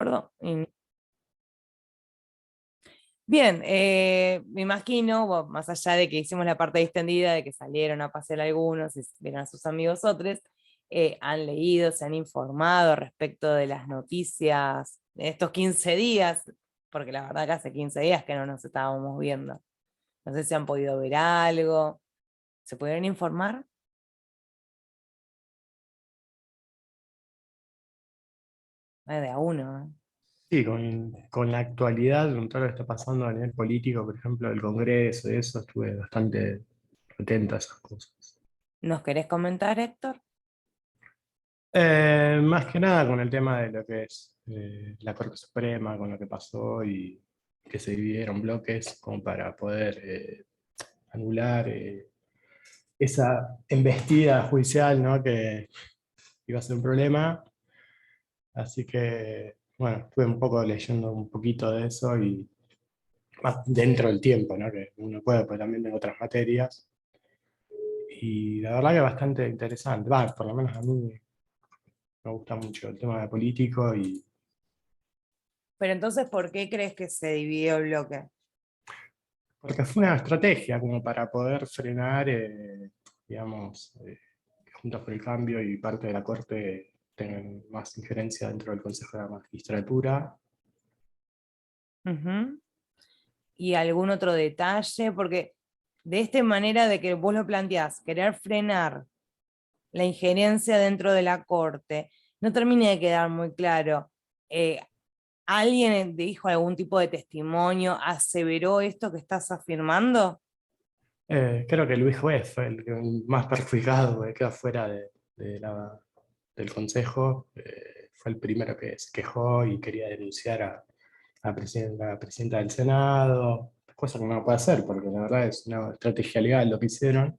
perdón. Bien, me imagino, bueno, más allá de que hicimos la parte distendida, de que salieron a pasear algunos y vieron a sus amigos otros, han leído, se han informado respecto de las noticias de estos 15 días, porque la verdad que hace 15 días que no nos estábamos viendo. No sé si han podido ver algo. ¿Se pudieron informar? De a uno, ¿eh? Sí, con la actualidad, con todo lo que está pasando a nivel político, por ejemplo, el Congreso y eso, estuve bastante atento a esas cosas. ¿Nos querés comentar, Héctor? Más que nada con el tema de lo que es la Corte Suprema, con lo que pasó y que se dividieron bloques como para poder anular esa embestida judicial, ¿no? Que iba a ser un problema. Así que, bueno, estuve un poco leyendo un poquito de eso y más dentro del tiempo, ¿no? Que uno puede, pues también en otras materias. Y la verdad que bastante interesante. Va, por lo menos a mí me gusta mucho el tema de político y Pero entonces, ¿por qué crees que se dividió el bloque? porque fue una estrategia como para poder frenar, digamos, que Juntos por el Cambio y parte de la Corte tengan más injerencia dentro del Consejo de la Magistratura. Ujú. ¿Y algún otro detalle? Porque de esta manera de que vos lo planteás, querer frenar la injerencia dentro de la corte, no termina de quedar muy claro. Eh, ¿Alguien dijo algún tipo de testimonio, aseveró esto que estás afirmando? Creo que Luis Juez fue el más perjudicado, que quedó fuera del Consejo. Fue el primero que se quejó y quería denunciar a la presidenta del Senado, cosa que no puede hacer, porque la verdad es una estrategia legal lo que hicieron,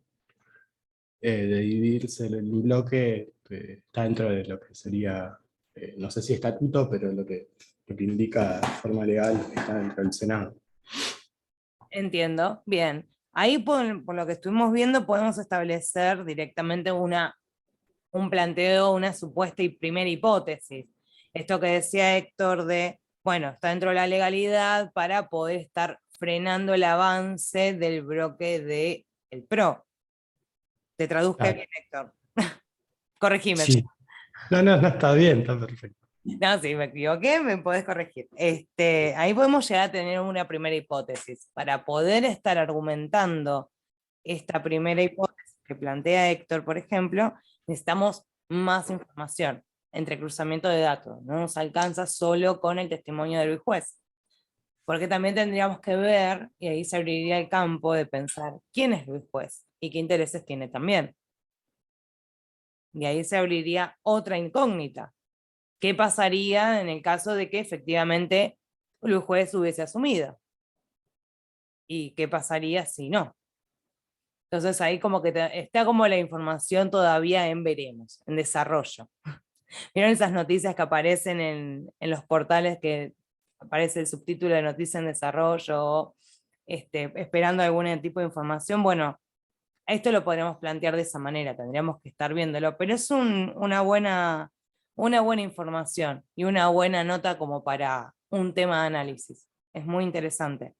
de dividirse en un bloque, está dentro de lo que sería, no sé si estatuto, pero lo que indica de forma legal está dentro del Senado. Entiendo, bien. Ahí por lo que estuvimos viendo podemos establecer directamente un planteo, una supuesta y primera hipótesis. Esto que decía Héctor de, bueno, está dentro de la legalidad para poder estar frenando el avance del bloque del PRO. Te traduzco Claro. bien, Héctor. Corregime. Sí. No, no, no, está bien, está perfecto. No, si me equivoqué, me podés corregir. Ahí podemos llegar a tener una primera hipótesis. Para poder estar argumentando esta primera hipótesis que plantea Héctor, por ejemplo, necesitamos más información, entrecruzamiento de datos. No nos alcanza solo con el testimonio del juez, porque también tendríamos que ver, y ahí se abriría el campo de pensar quién es Luis Juez y qué intereses tiene también. Y ahí se abriría otra incógnita. ¿Qué pasaría en el caso de que efectivamente Luis Juez hubiese asumido? ¿Y qué pasaría si no? Entonces ahí como que está como la información todavía en veremos, en desarrollo. ¿Vieron esas noticias que aparecen en los portales que aparece el subtítulo de noticia en desarrollo, o, esperando algún tipo de información? Bueno, esto lo podríamos plantear de esa manera, tendríamos que estar viéndolo, pero es una buena información y una buena nota como para un tema de análisis. Es muy interesante.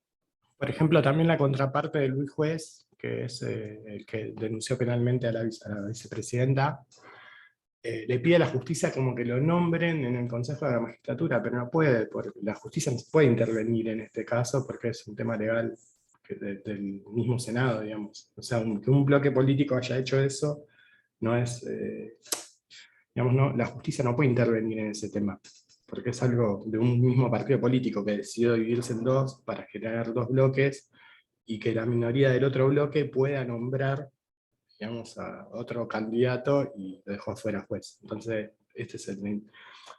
Por ejemplo, también la contraparte de Luis Juez, que es el que denunció penalmente a a la vicepresidenta, le pide a la justicia como que lo nombren en el Consejo de la Magistratura, pero no puede, porque la justicia no puede intervenir en este caso porque es un tema legal del mismo Senado, digamos. O sea, que un bloque político haya hecho eso, no es, digamos, no, la justicia no puede intervenir en ese tema, porque es algo de un mismo partido político que decidió dividirse en dos para generar dos bloques y que la minoría del otro bloque pueda nombrar, digamos, a otro candidato y lo dejó afuera juez. Entonces, este es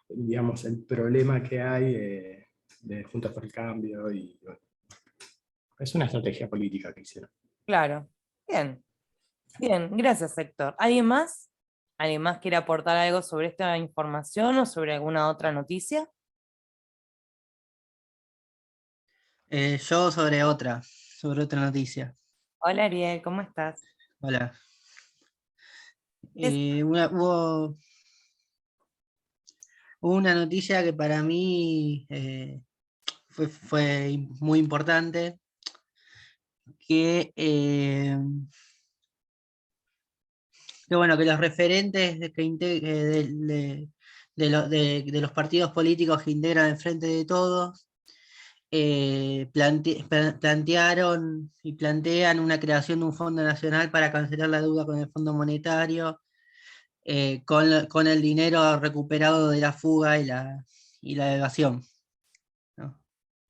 digamos, el problema que hay de Juntos por el Cambio y bueno, es una estrategia política que hicieron. Claro. Bien, bien, gracias, Héctor. ¿Alguien más? ¿Alguien más quiere aportar algo sobre esta información o sobre alguna otra noticia? Yo sobre otra noticia. Hola, Ariel, ¿cómo estás? Hola. Es- Hubo Hubo una noticia que para mí fue muy importante, que bueno, que los referentes de los partidos políticos que integran el Frente de Todos plantearon y plantean una creación de un fondo nacional para cancelar la deuda con el Fondo Monetario, con el dinero recuperado de la fuga y la evasión, ¿no?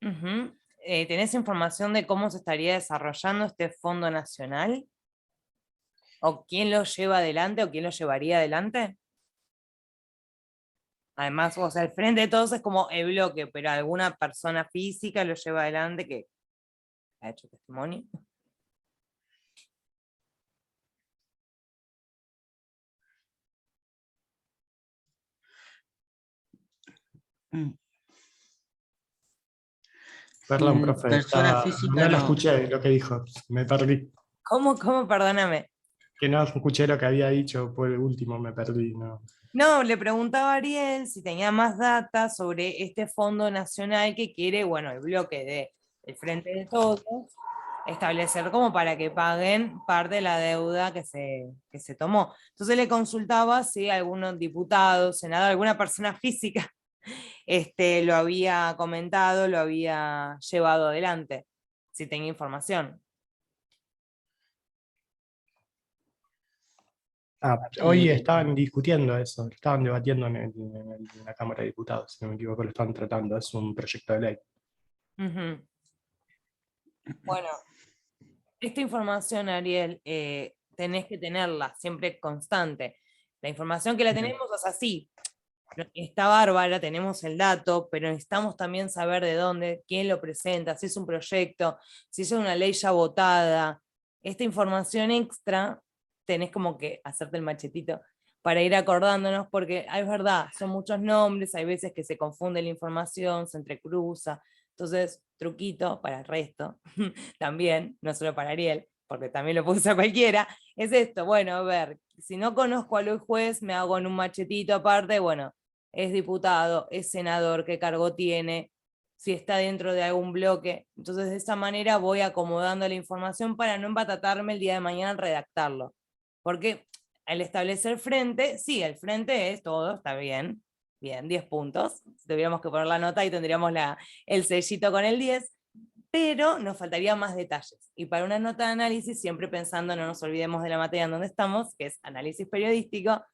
Ujú. ¿Tenés información de cómo se estaría desarrollando este fondo nacional? ¿O quién lo lleva adelante o quién lo llevaría adelante? Además, o sea, el Frente de Todos es como el bloque, pero alguna persona física lo lleva adelante que ha hecho testimonio. Mm. Perdón, profe, Persona física no lo no. escuché lo que dijo, me perdí. ¿Cómo? Perdóname. Que no escuché lo que había dicho, por el último me perdí. No. No, le preguntaba a Ariel si tenía más data sobre este fondo nacional que quiere, bueno, el bloque del Frente de Todos, establecer como para que paguen parte de la deuda que se tomó. Entonces le consultaba si algunos diputados, senadores, alguna persona física lo había comentado, lo había llevado adelante, si tenía información. Hoy estaban discutiendo eso, estaban debatiendo en la Cámara de Diputados, si no me equivoco, lo estaban tratando, es un proyecto de ley. Ujú. Bueno, esta información, Ariel, tenés que tenerla siempre constante. La información que la tenemos es así, está bárbara, tenemos el dato, pero necesitamos también saber de dónde, quién lo presenta, si es un proyecto, si es una ley ya votada. Esta información extra tenés como que hacerte el machetito para ir acordándonos, porque es verdad, son muchos nombres, hay veces que se confunde la información, se entrecruza. Entonces, truquito para el resto, también, no solo para Ariel, porque también lo puede usar cualquiera, es esto, bueno, a ver, si no conozco a Luis Juez, me hago en un machetito aparte, bueno, es diputado, es senador, qué cargo tiene, si está dentro de algún bloque. Entonces, de esa manera voy acomodando la información para no embatatarme el día de mañana al redactarlo. Porque al establecer frente, sí, el frente es todo, está bien, 10 puntos. Deberíamos que poner la nota y tendríamos el sellito con el 10, pero nos faltaría más detalles. Y para una nota de análisis, siempre pensando, no nos olvidemos de la materia en donde estamos, que es análisis periodístico,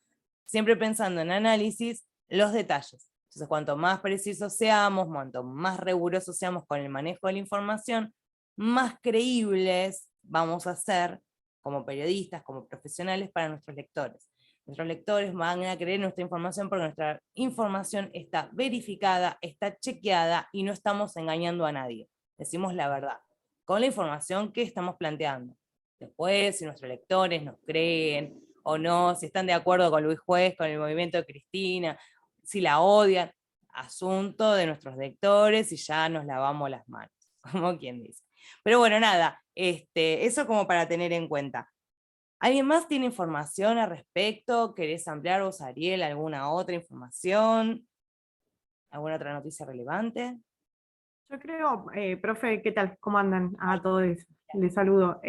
siempre pensando en análisis, los detalles. Entonces, cuanto más precisos seamos, cuanto más rigurosos seamos con el manejo de la información, más creíbles vamos a ser como periodistas, como profesionales para nuestros lectores. Nuestros lectores van a creer nuestra información porque nuestra información está verificada, está chequeada y no estamos engañando a nadie. Decimos la verdad, con la información que estamos planteando. Después, si nuestros lectores nos creen o no, si están de acuerdo con Luis Juez, con el movimiento de Cristina, si la odian, asunto de nuestros lectores y ya nos lavamos las manos, como quien dice. Pero bueno, nada, eso como para tener en cuenta. ¿Alguien más tiene información al respecto? ¿Querés ampliar vos, Ariel, alguna otra información? ¿Alguna otra noticia relevante? Yo creo, profe, ¿qué tal? ¿Cómo andan? A todos les saludo.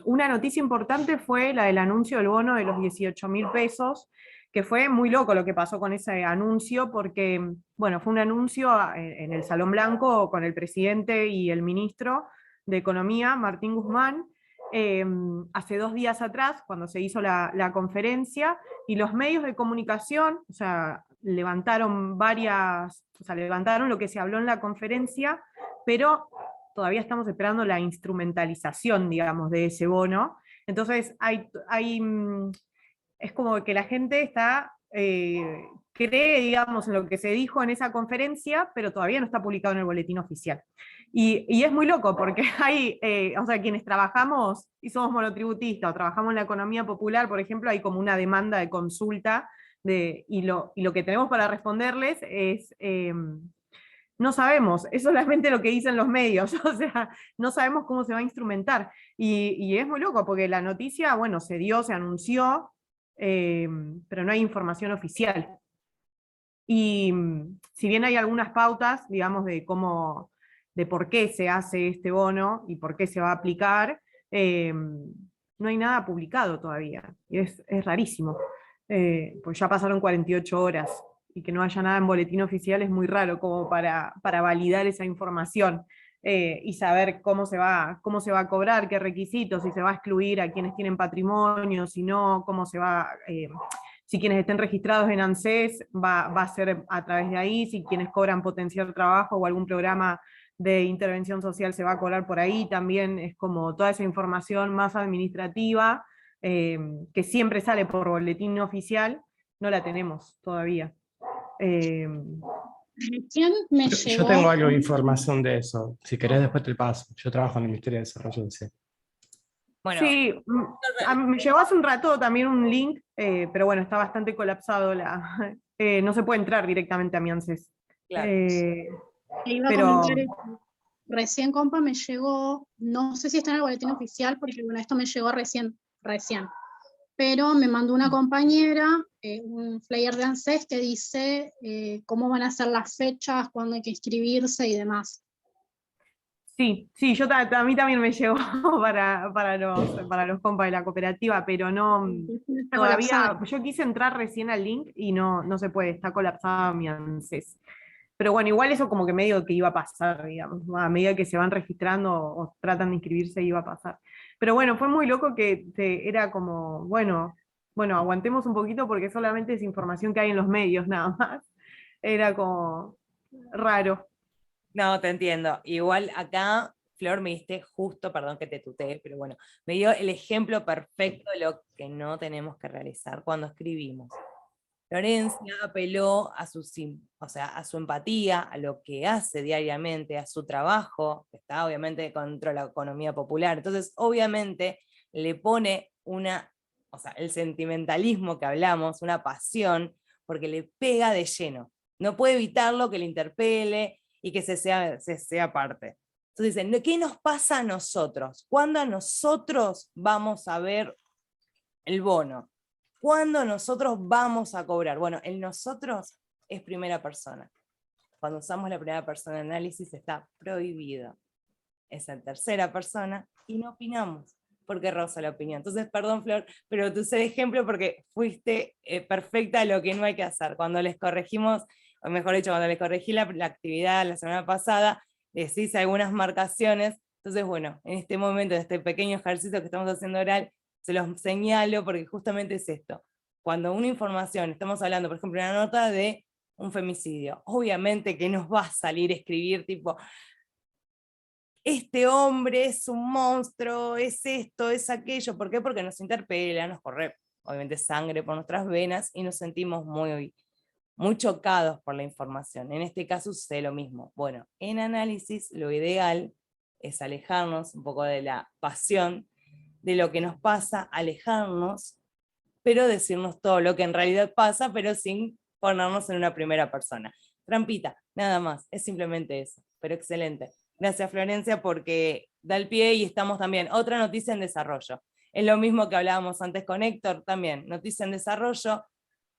Una noticia importante fue la del anuncio del bono de los 18.000 pesos, que fue muy loco lo que pasó con ese anuncio, porque, bueno, fue un anuncio en el Salón Blanco con el presidente y el ministro de Economía, Martín Guzmán, hace 2 días atrás, cuando se hizo la conferencia, y los medios de comunicación, o sea, levantaron lo que se habló en la conferencia, pero todavía estamos esperando la instrumentalización, digamos, de ese bono. Entonces, es como que la gente cree, digamos, en lo que se dijo en esa conferencia, pero todavía no está publicado en el boletín oficial. Y es muy loco, porque o sea, quienes trabajamos y somos monotributistas, o trabajamos en la economía popular, por ejemplo, hay como una demanda de consulta, y lo que tenemos para responderles es, no sabemos, es solamente lo que dicen los medios, o sea, no sabemos cómo se va a instrumentar. Y es muy loco, porque la noticia, bueno, se anunció, pero no hay información oficial. Y si bien hay algunas pautas, digamos, de por qué se hace este bono y por qué se va a aplicar, no hay nada publicado todavía. Y es rarísimo. Pues ya pasaron 48 horas y que no haya nada en boletín oficial es muy raro como para validar esa información. Y saber cómo se va a cobrar, qué requisitos, si se va a excluir a quienes tienen patrimonio, si no, cómo se va, si quienes estén registrados en ANSES va a ser a través de ahí, si quienes cobran potenciar trabajo o algún programa de intervención social se va a cobrar por ahí, también es como toda esa información más administrativa, que siempre sale por boletín oficial, no la tenemos todavía. ¿Quién me Yo llegó? tengo algo de información de eso. Si querés, después te paso. Yo trabajo en el Ministerio de Desarrollo Social. Bueno, Sí, me llegó hace un rato también un link, pero bueno, está bastante colapsado no se puede entrar directamente a mi ANSES. claro. Te iba a Pero comentar eso. Recién, compa, me llegó, no sé si está en el boletín oficial, porque bueno, esto me llegó recién, pero me mandó una compañera un flyer de ANSES que dice cómo van a ser las fechas, cuándo hay que inscribirse y demás. sí, a mí también me llegó para los compas de la cooperativa, pero no, Está todavía, colapsada. yo quise entrar recién al link y no se puede, está colapsada mi ANSES. Pero bueno, igual eso como que medio que iba a pasar, digamos, ¿no? A medida que se van registrando o tratan de inscribirse iba a pasar. Pero bueno, fue muy loco que era como, bueno, aguantemos un poquito porque solamente es información que hay en los medios nada más. Era como raro. No, te entiendo. Igual acá, Flor, me diste justo, perdón que te tutee, pero bueno, me dio el ejemplo perfecto de lo que no tenemos que realizar cuando escribimos. Florencia apeló a o sea, a su empatía, a lo que hace diariamente, a su trabajo, que está obviamente contra la economía popular. Entonces, obviamente, le pone o sea, el sentimentalismo que hablamos, una pasión, porque le pega de lleno. No puede evitarlo que le interpele y que se sea parte. Entonces dicen, ¿qué nos pasa a nosotros? ¿Cuándo nosotros vamos a ver el bono? ¿Cuándo nosotros vamos a cobrar? Bueno, el nosotros es primera persona. Cuando usamos la primera persona de análisis está prohibido. Es en tercera persona y no opinamos, porque roza la opinión. Entonces, perdón, Flor, pero te usé de ejemplo porque fuiste perfecta a lo que no hay que hacer. Cuando les corregimos, o mejor dicho, cuando les corregí la actividad la semana pasada, les hice algunas marcaciones. Entonces, bueno, en este momento, en este pequeño ejercicio que estamos haciendo oral, se los señalo porque justamente es esto. Cuando una información, estamos hablando, por ejemplo, una nota de un femicidio, obviamente que nos va a salir escribir tipo, este hombre es un monstruo, es esto, es aquello. ¿Por qué? Porque nos interpela, nos corre, obviamente, sangre por nuestras venas y nos sentimos muy chocados por la información. En este caso sucede lo mismo. Bueno, en análisis lo ideal es alejarnos un poco de la pasión, de lo que nos pasa, alejarnos, pero decirnos todo lo que en realidad pasa, pero sin ponernos en una primera persona. Trampita, nada más, es simplemente eso, pero excelente. Gracias, Florencia, porque da el pie y estamos también. Otra noticia en desarrollo. Es lo mismo que hablábamos antes con Héctor, también, noticia en desarrollo.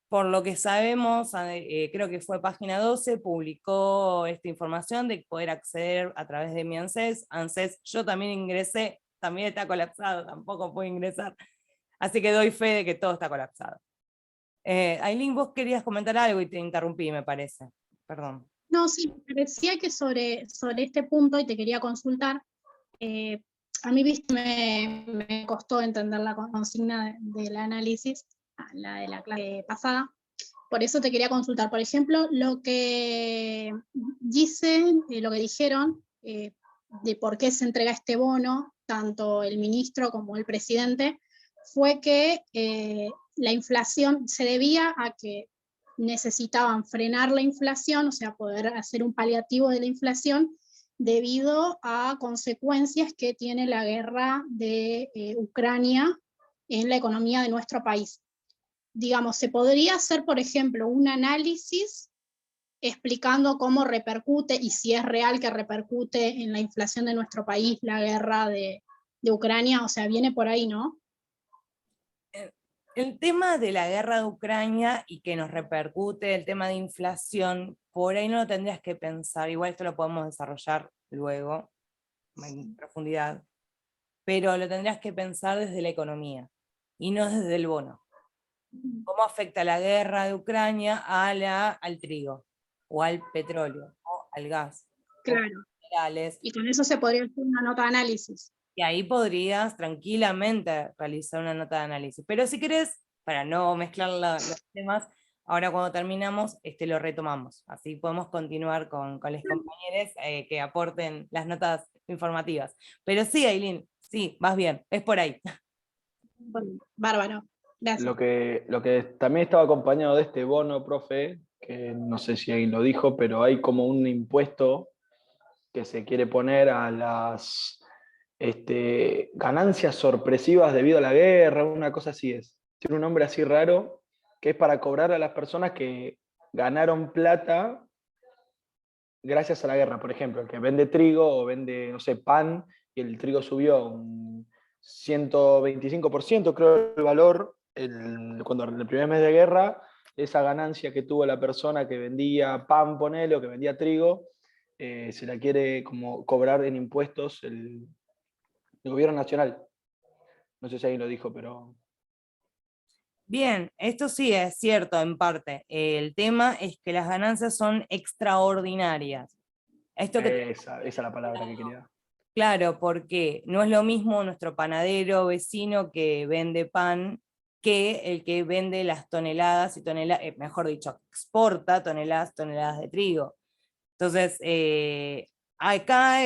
Por lo que sabemos, creo que fue página 12, publicó esta información de poder acceder a través de mi ANSES. ANSES, yo también ingresé, también está colapsado, tampoco puedo ingresar. Así que doy fe de que todo está colapsado. Ailín, vos querías comentar algo y te interrumpí, me parece. Perdón. No, sí, me parecía que sobre este punto, y te quería consultar, a mí viste, me costó entender la consigna del análisis, la de la clase pasada, por eso te quería consultar. Por ejemplo, lo que dicen, lo que dijeron, de por qué se entrega este bono, tanto el ministro como el presidente, fue que la inflación se debía a que necesitaban frenar la inflación, o sea, poder hacer un paliativo de la inflación, debido a consecuencias que tiene la guerra de Ucrania en la economía de nuestro país. Digamos, se podría hacer, por ejemplo, un análisis explicando cómo repercute, y si es real que repercute en la inflación de nuestro país la guerra de Ucrania, o sea, viene por ahí, ¿no? El tema de la guerra de Ucrania y que nos repercute el tema de inflación, por ahí no lo tendrías que pensar, igual esto lo podemos desarrollar luego en profundidad, pero lo tendrías que pensar desde la economía y no desde el bono. ¿Cómo afecta la guerra de Ucrania al trigo, o al petróleo, o al gas, o Claro. minerales? Y con eso se podría hacer una nota de análisis. Y ahí podrías tranquilamente realizar una nota de análisis. Pero si querés, para no mezclar los temas, ahora cuando terminamos, lo retomamos. Así podemos continuar con los compañeros que aporten las notas informativas. Pero sí, Ailín, sí, vas bien, es por ahí. Bueno, bárbaro. Gracias. Lo que también estaba acompañado de este bono, profe, que no sé si alguien lo dijo, pero hay como un impuesto que se quiere poner a las ganancias sorpresivas debido a la guerra, una cosa así es. Tiene un nombre así raro, que es para cobrar a las personas que ganaron plata gracias a la guerra. Por ejemplo, el que vende trigo o vende, no sé, pan, y el trigo subió un 125%, creo, el valor, cuando en el primer mes de guerra, esa ganancia que tuvo la persona que vendía pan, ponele, o que vendía trigo, se la quiere como cobrar en impuestos el gobierno nacional. No sé si alguien lo dijo, pero... Bien, esto sí es cierto en parte. El tema es que las ganancias son extraordinarias. Esto que Esa es la palabra que quería. Claro, porque no es lo mismo nuestro panadero vecino que vende pan que el que vende las toneladas y toneladas, mejor dicho, exporta toneladas de trigo. Entonces, acá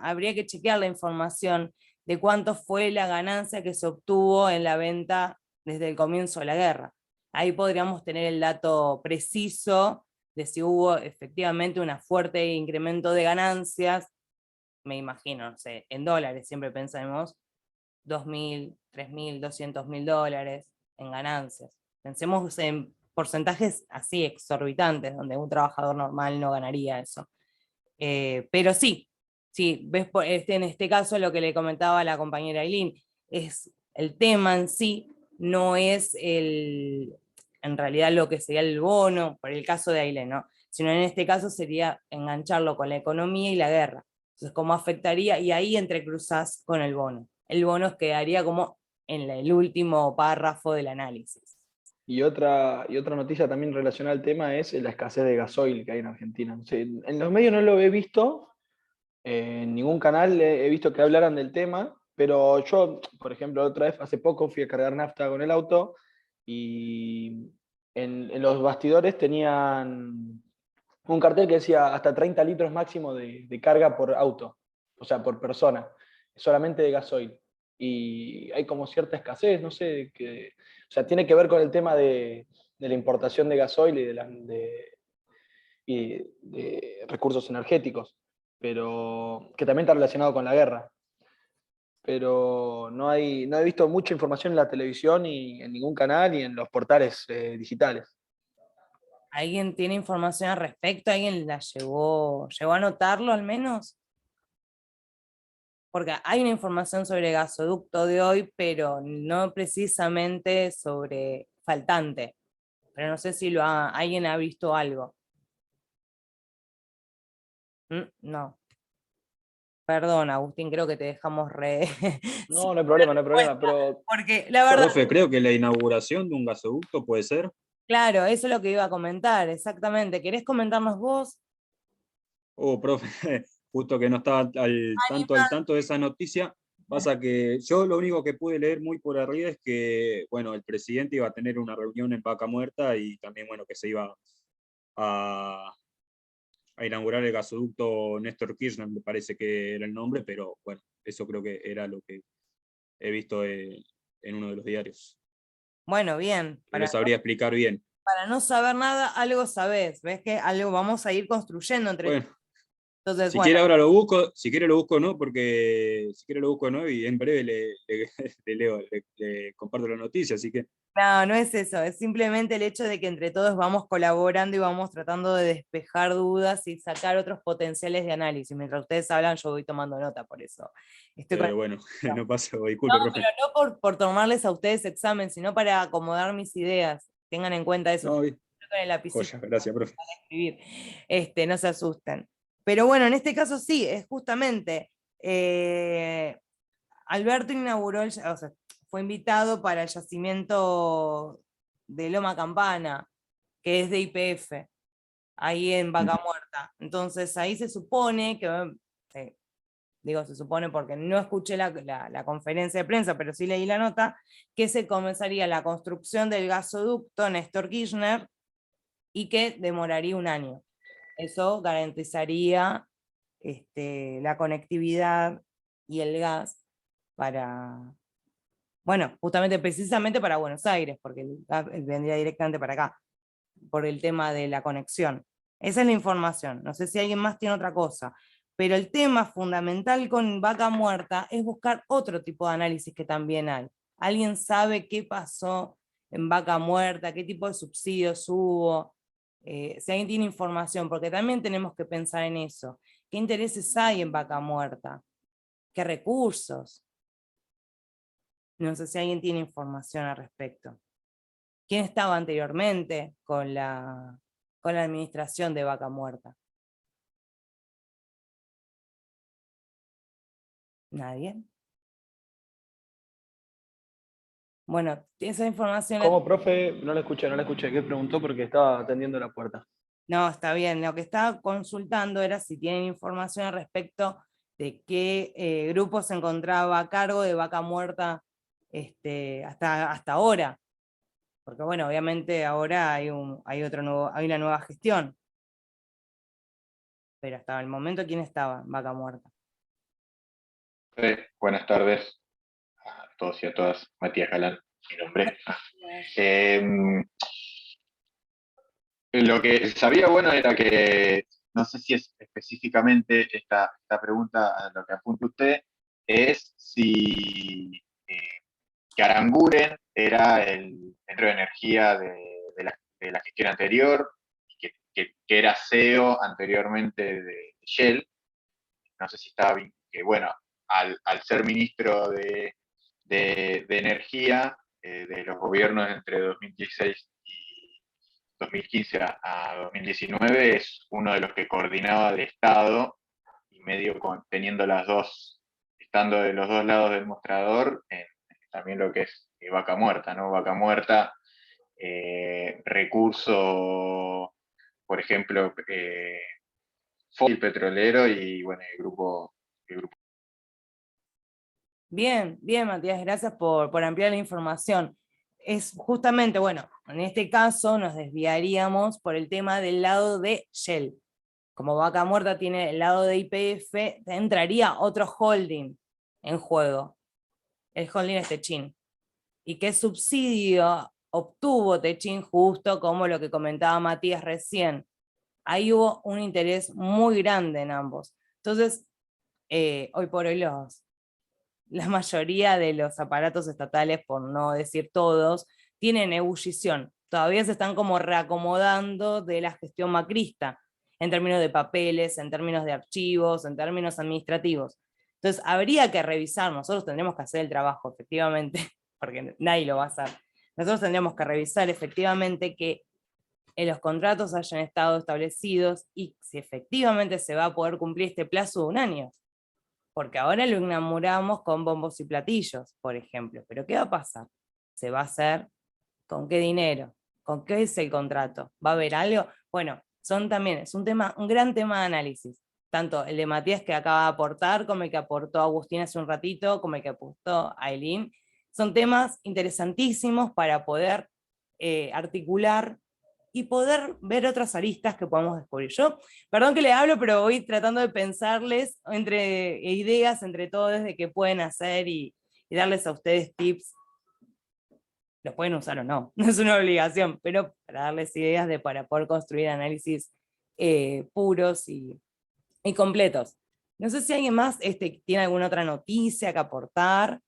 habría que chequear la información de cuánto fue la ganancia que se obtuvo en la venta desde el comienzo de la guerra. Ahí podríamos tener el dato preciso de si hubo efectivamente un fuerte incremento de ganancias. Me imagino, no sé, en dólares siempre pensemos, 2.000, 3.000, 200.000 dólares en ganancias. Pensemos en porcentajes así exorbitantes, donde un trabajador normal no ganaría eso. Pero sí, ves en este caso lo que le comentaba a la compañera Ailín, es el tema en sí, no es en realidad lo que sería el bono, por el caso de Ailén, ¿no? Sino en este caso sería engancharlo con la economía y la guerra. Entonces, ¿cómo afectaría? Y ahí entrecruzás con el bono. El bono quedaría como en el último párrafo del análisis. Y otra noticia también relacionada al tema es la escasez de gasoil que hay en Argentina. No sé, en los medios no lo he visto, en ningún canal he visto que hablaran del tema, pero yo, por ejemplo, otra vez, hace poco fui a cargar nafta con el auto y en los bastidores tenían un cartel que decía hasta 30 litros máximo de carga por auto, o sea, por persona, solamente de gasoil. Y hay como cierta escasez, no sé, o sea, tiene que ver con el tema de la importación de gasoil y de recursos energéticos, pero que también está relacionado con la guerra. Pero no he visto mucha información en la televisión, ni en ningún canal, ni en los portales digitales. ¿Alguien tiene información al respecto? ¿Alguien la llegó a notarlo al menos? Porque hay una información sobre gasoducto de hoy, pero no precisamente sobre faltante. Pero no sé si alguien ha visto algo. No. Perdón, Agustín, creo que te dejamos re... No, no hay problema, pero... Porque la verdad, Profe, creo que la inauguración de un gasoducto puede ser. claro, eso es lo que iba a comentar, exactamente. ¿Querés comentarnos vos? Profe, justo que no estaba al tanto de esa noticia. Pasa que yo lo único que pude leer muy por arriba es que, bueno, el presidente iba a tener una reunión en Vaca Muerta y también, bueno, que se iba a inaugurar el gasoducto Néstor Kirchner, me parece que era el nombre, pero bueno, eso creo que era lo que he visto en uno de los diarios. Bueno, bien. Que lo sabría explicar bien. Para no saber nada, algo sabés. ¿Ves que algo vamos a ir construyendo entre Bueno, Entonces, Si bueno, quiere ahora lo busco, si quiere lo busco no, porque si quiere lo busco no, y en breve le leo, le comparto la noticia, así que no es eso, es simplemente el hecho de que entre todos vamos colaborando y vamos tratando de despejar dudas y sacar otros potenciales de análisis. Mientras ustedes hablan, yo voy tomando nota, por eso. Estoy con bueno, no pasa, disculpe, No, profe. pero no por tomarles a ustedes examen, sino para acomodar mis ideas. Tengan en cuenta eso. No, Con el lapicito joya, gracias, profe. para escribir. No se asusten. Pero bueno, en este caso sí, es justamente Alberto inauguró, o sea, fue invitado para el yacimiento de Loma Campana, que es de YPF, ahí en Vaca Muerta. Entonces ahí se supone que, digo se supone porque no escuché la conferencia de prensa, pero sí leí la nota, que se comenzaría la construcción del gasoducto Néstor Kirchner y que demoraría 1 año. Eso garantizaría la conectividad y el gas para, bueno, justamente precisamente para Buenos Aires, porque el gas vendría directamente para acá, por el tema de la conexión. Esa es la información, no sé si alguien más tiene otra cosa, pero el tema fundamental con Vaca Muerta es buscar otro tipo de análisis que también hay. ¿Alguien sabe qué pasó en Vaca Muerta? ¿Qué tipo de subsidios hubo? Si alguien tiene información, porque también tenemos que pensar en eso. ¿Qué intereses hay en Vaca Muerta? ¿Qué recursos? No sé si alguien tiene información al respecto. ¿Quién estaba anteriormente con la administración de Vaca Muerta? ¿Nadie? Bueno, esa información... ¿Cómo, profe? No la escuché. ¿Qué preguntó? Porque estaba atendiendo la puerta. No, está bien. Lo que estaba consultando era si tienen información al respecto de qué grupo se encontraba a cargo de Vaca Muerta hasta ahora. Porque bueno, obviamente ahora hay una nueva gestión. Pero hasta el momento, ¿quién estaba en Vaca Muerta? Buenas tardes a todos y a todas. Matías Galán, mi nombre. Lo que sabía bueno era que, no sé si es específicamente esta pregunta a lo que apunta usted, es si Aranguren era el centro de energía de la gestión anterior, que era CEO anteriormente de Shell. No sé si estaba bien, que bueno, al ser ministro de Energía de los gobiernos entre 2016 y 2015 a 2019, es uno de los que coordinaba de Estado y medio teniendo estando de los dos lados del mostrador, también lo que es Vaca Muerta, ¿no? Vaca Muerta, recurso, por ejemplo, fósil petrolero y bueno, el grupo. Bien, bien, Matías, gracias por ampliar la información. Es justamente, bueno, en este caso nos desviaríamos por el tema del lado de Shell. Como Vaca Muerta tiene el lado de YPF, entraría otro holding en juego. El holding es Techin. ¿Y qué subsidio obtuvo Techin? Justo como lo que comentaba Matías recién. Ahí hubo un interés muy grande en ambos. Entonces, hoy por hoy la mayoría de los aparatos estatales, por no decir todos, tienen ebullición. Todavía se están como reacomodando de la gestión macrista, en términos de papeles, en términos de archivos, en términos administrativos. Entonces, habría que revisar, nosotros tendremos que hacer el trabajo, efectivamente, porque nadie lo va a hacer. Nosotros tendríamos que revisar efectivamente que en los contratos hayan estado establecidos y si efectivamente se va a poder cumplir este plazo de 1 año. Porque ahora lo inauguramos con bombos y platillos, por ejemplo. Pero ¿qué va a pasar? ¿Se va a hacer? ¿Con qué dinero? ¿Con qué es el contrato? ¿Va a haber algo? Bueno, es un gran tema de análisis. Tanto el de Matías que acaba de aportar, como el que aportó Agustín hace un ratito, como el que aportó Aileen. Son temas interesantísimos para poder articular y poder ver otras aristas que podemos descubrir. Yo, perdón que le hablo, pero voy tratando de pensarles entre ideas, entre todos, de qué pueden hacer y darles a ustedes tips. Los pueden usar o no, no es una obligación, pero para darles ideas para poder construir análisis puros y y completos. No sé si alguien más tiene alguna otra noticia que aportar,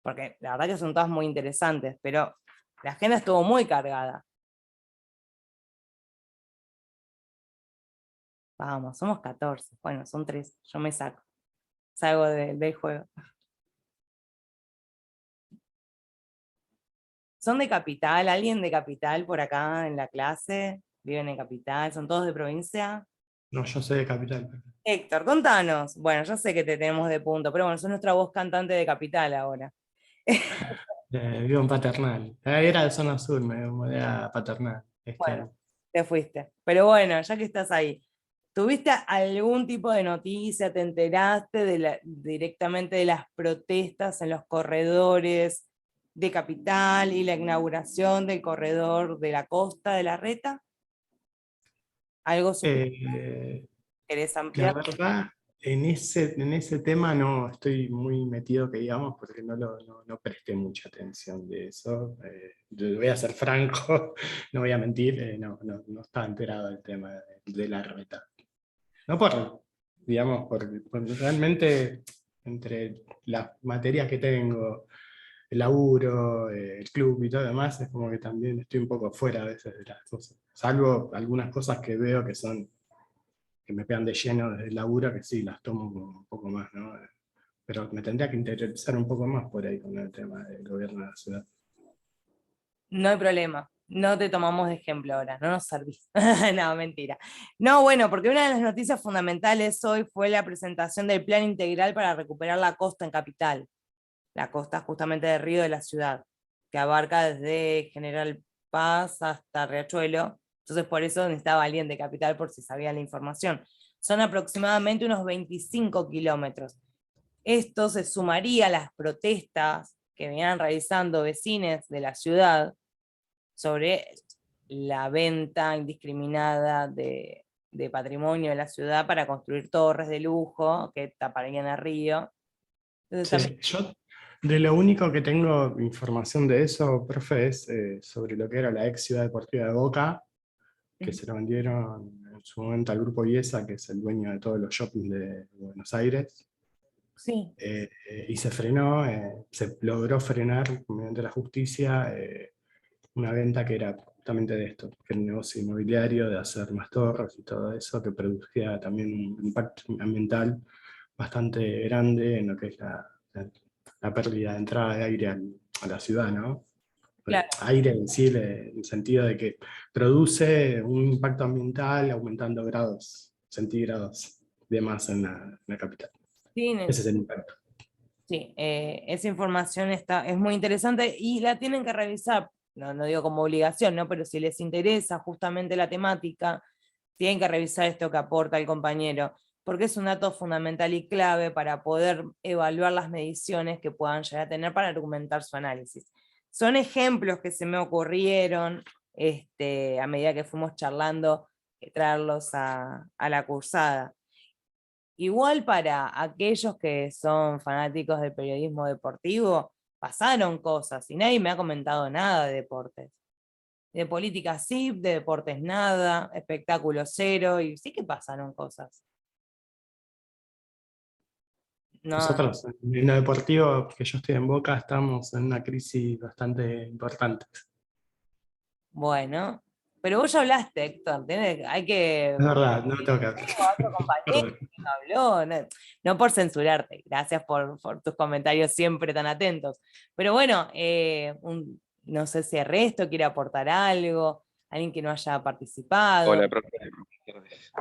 porque la verdad que son todas muy interesantes, pero la agenda estuvo muy cargada. Vamos, somos 14, bueno, son 3, yo me saco. Salgo del juego. ¿Son de Capital? ¿Alguien de Capital por acá en la clase? ¿Viven en Capital? ¿Son todos de provincia? No, yo soy de Capital. Héctor, contanos. Bueno, yo sé que te tenemos de punto, pero bueno, sos nuestra voz cantante de Capital ahora. Vivo en Paternal. Era de zona sur, me mudé a Paternal este Bueno, año. te fuiste. Pero bueno, ya que estás ahí, ¿tuviste algún tipo de noticia? ¿Te enteraste directamente de las protestas en los corredores de Capital y la inauguración del corredor de la costa de la Reta? ¿Algo Eh, querés la ampliar? verdad, en ese tema no estoy muy metido, que digamos, porque no presté mucha atención de eso. Yo voy a ser franco, no voy a mentir, no estaba enterado del tema de la reta. No digamos, por realmente entre las materias que tengo, el laburo, el club y todo demás, es como que también estoy un poco fuera a veces de las cosas. Salvo algunas cosas que veo que me pegan de lleno desde el laburo, que sí, las tomo un poco más, ¿no? Pero me tendría que interesar un poco más por ahí con el tema del gobierno de la ciudad. No hay problema, no te tomamos de ejemplo ahora, no nos servís. No, mentira. No, bueno, porque una de las noticias fundamentales hoy fue la presentación del Plan Integral para recuperar la costa en Capital, la costa justamente de Río de la ciudad, que abarca desde General Paz hasta Riachuelo. Entonces por eso necesitaba alguien de Capital por si sabía la información. Son aproximadamente unos 25 kilómetros. Esto se sumaría a las protestas que venían realizando vecinos de la ciudad sobre la venta indiscriminada de patrimonio de la ciudad para construir torres de lujo que taparían el río. Entonces, también, Sí, yo de lo único que tengo información de eso, profe, es sobre lo que era la ex ciudad deportiva de Boca, que se lo vendieron en su momento al grupo IESA, que es el dueño de todos los shoppings de Buenos Aires. sí, Y se frenó, se logró frenar mediante la justicia una venta que era justamente de esto, que era un negocio inmobiliario, de hacer más torres y todo eso, que producía también un impacto ambiental bastante grande en lo que es la pérdida de entrada de aire a la ciudad, ¿no? claro. Aire en sí, en el sentido de que produce un impacto ambiental aumentando grados centígrados de más en la capital. Sí, Ese es el impacto. sí, esa información es muy interesante y la tienen que revisar, no digo como obligación, ¿no? Pero si les interesa justamente la temática, tienen que revisar esto que aporta el compañero, porque es un dato fundamental y clave para poder evaluar las mediciones que puedan llegar a tener para argumentar su análisis. Son ejemplos que se me ocurrieron a medida que fuimos charlando, traerlos a la cursada. Igual para aquellos que son fanáticos del periodismo deportivo, pasaron cosas y nadie me ha comentado nada de deportes. De política sí, de deportes nada, espectáculo cero, y sí que pasaron cosas. No, Nosotros, en lo deportivo, que yo estoy en Boca, estamos en una crisis bastante importante. bueno, pero vos ya hablaste, Héctor, hay que... Es verdad, no me tengo que hablar. Otro compañero Perdón. que no habló, no por censurarte, gracias por tus comentarios siempre tan atentos. Pero bueno, no sé si el resto quiere aportar algo, alguien que no haya participado. Hola, profe. Buenas tardes.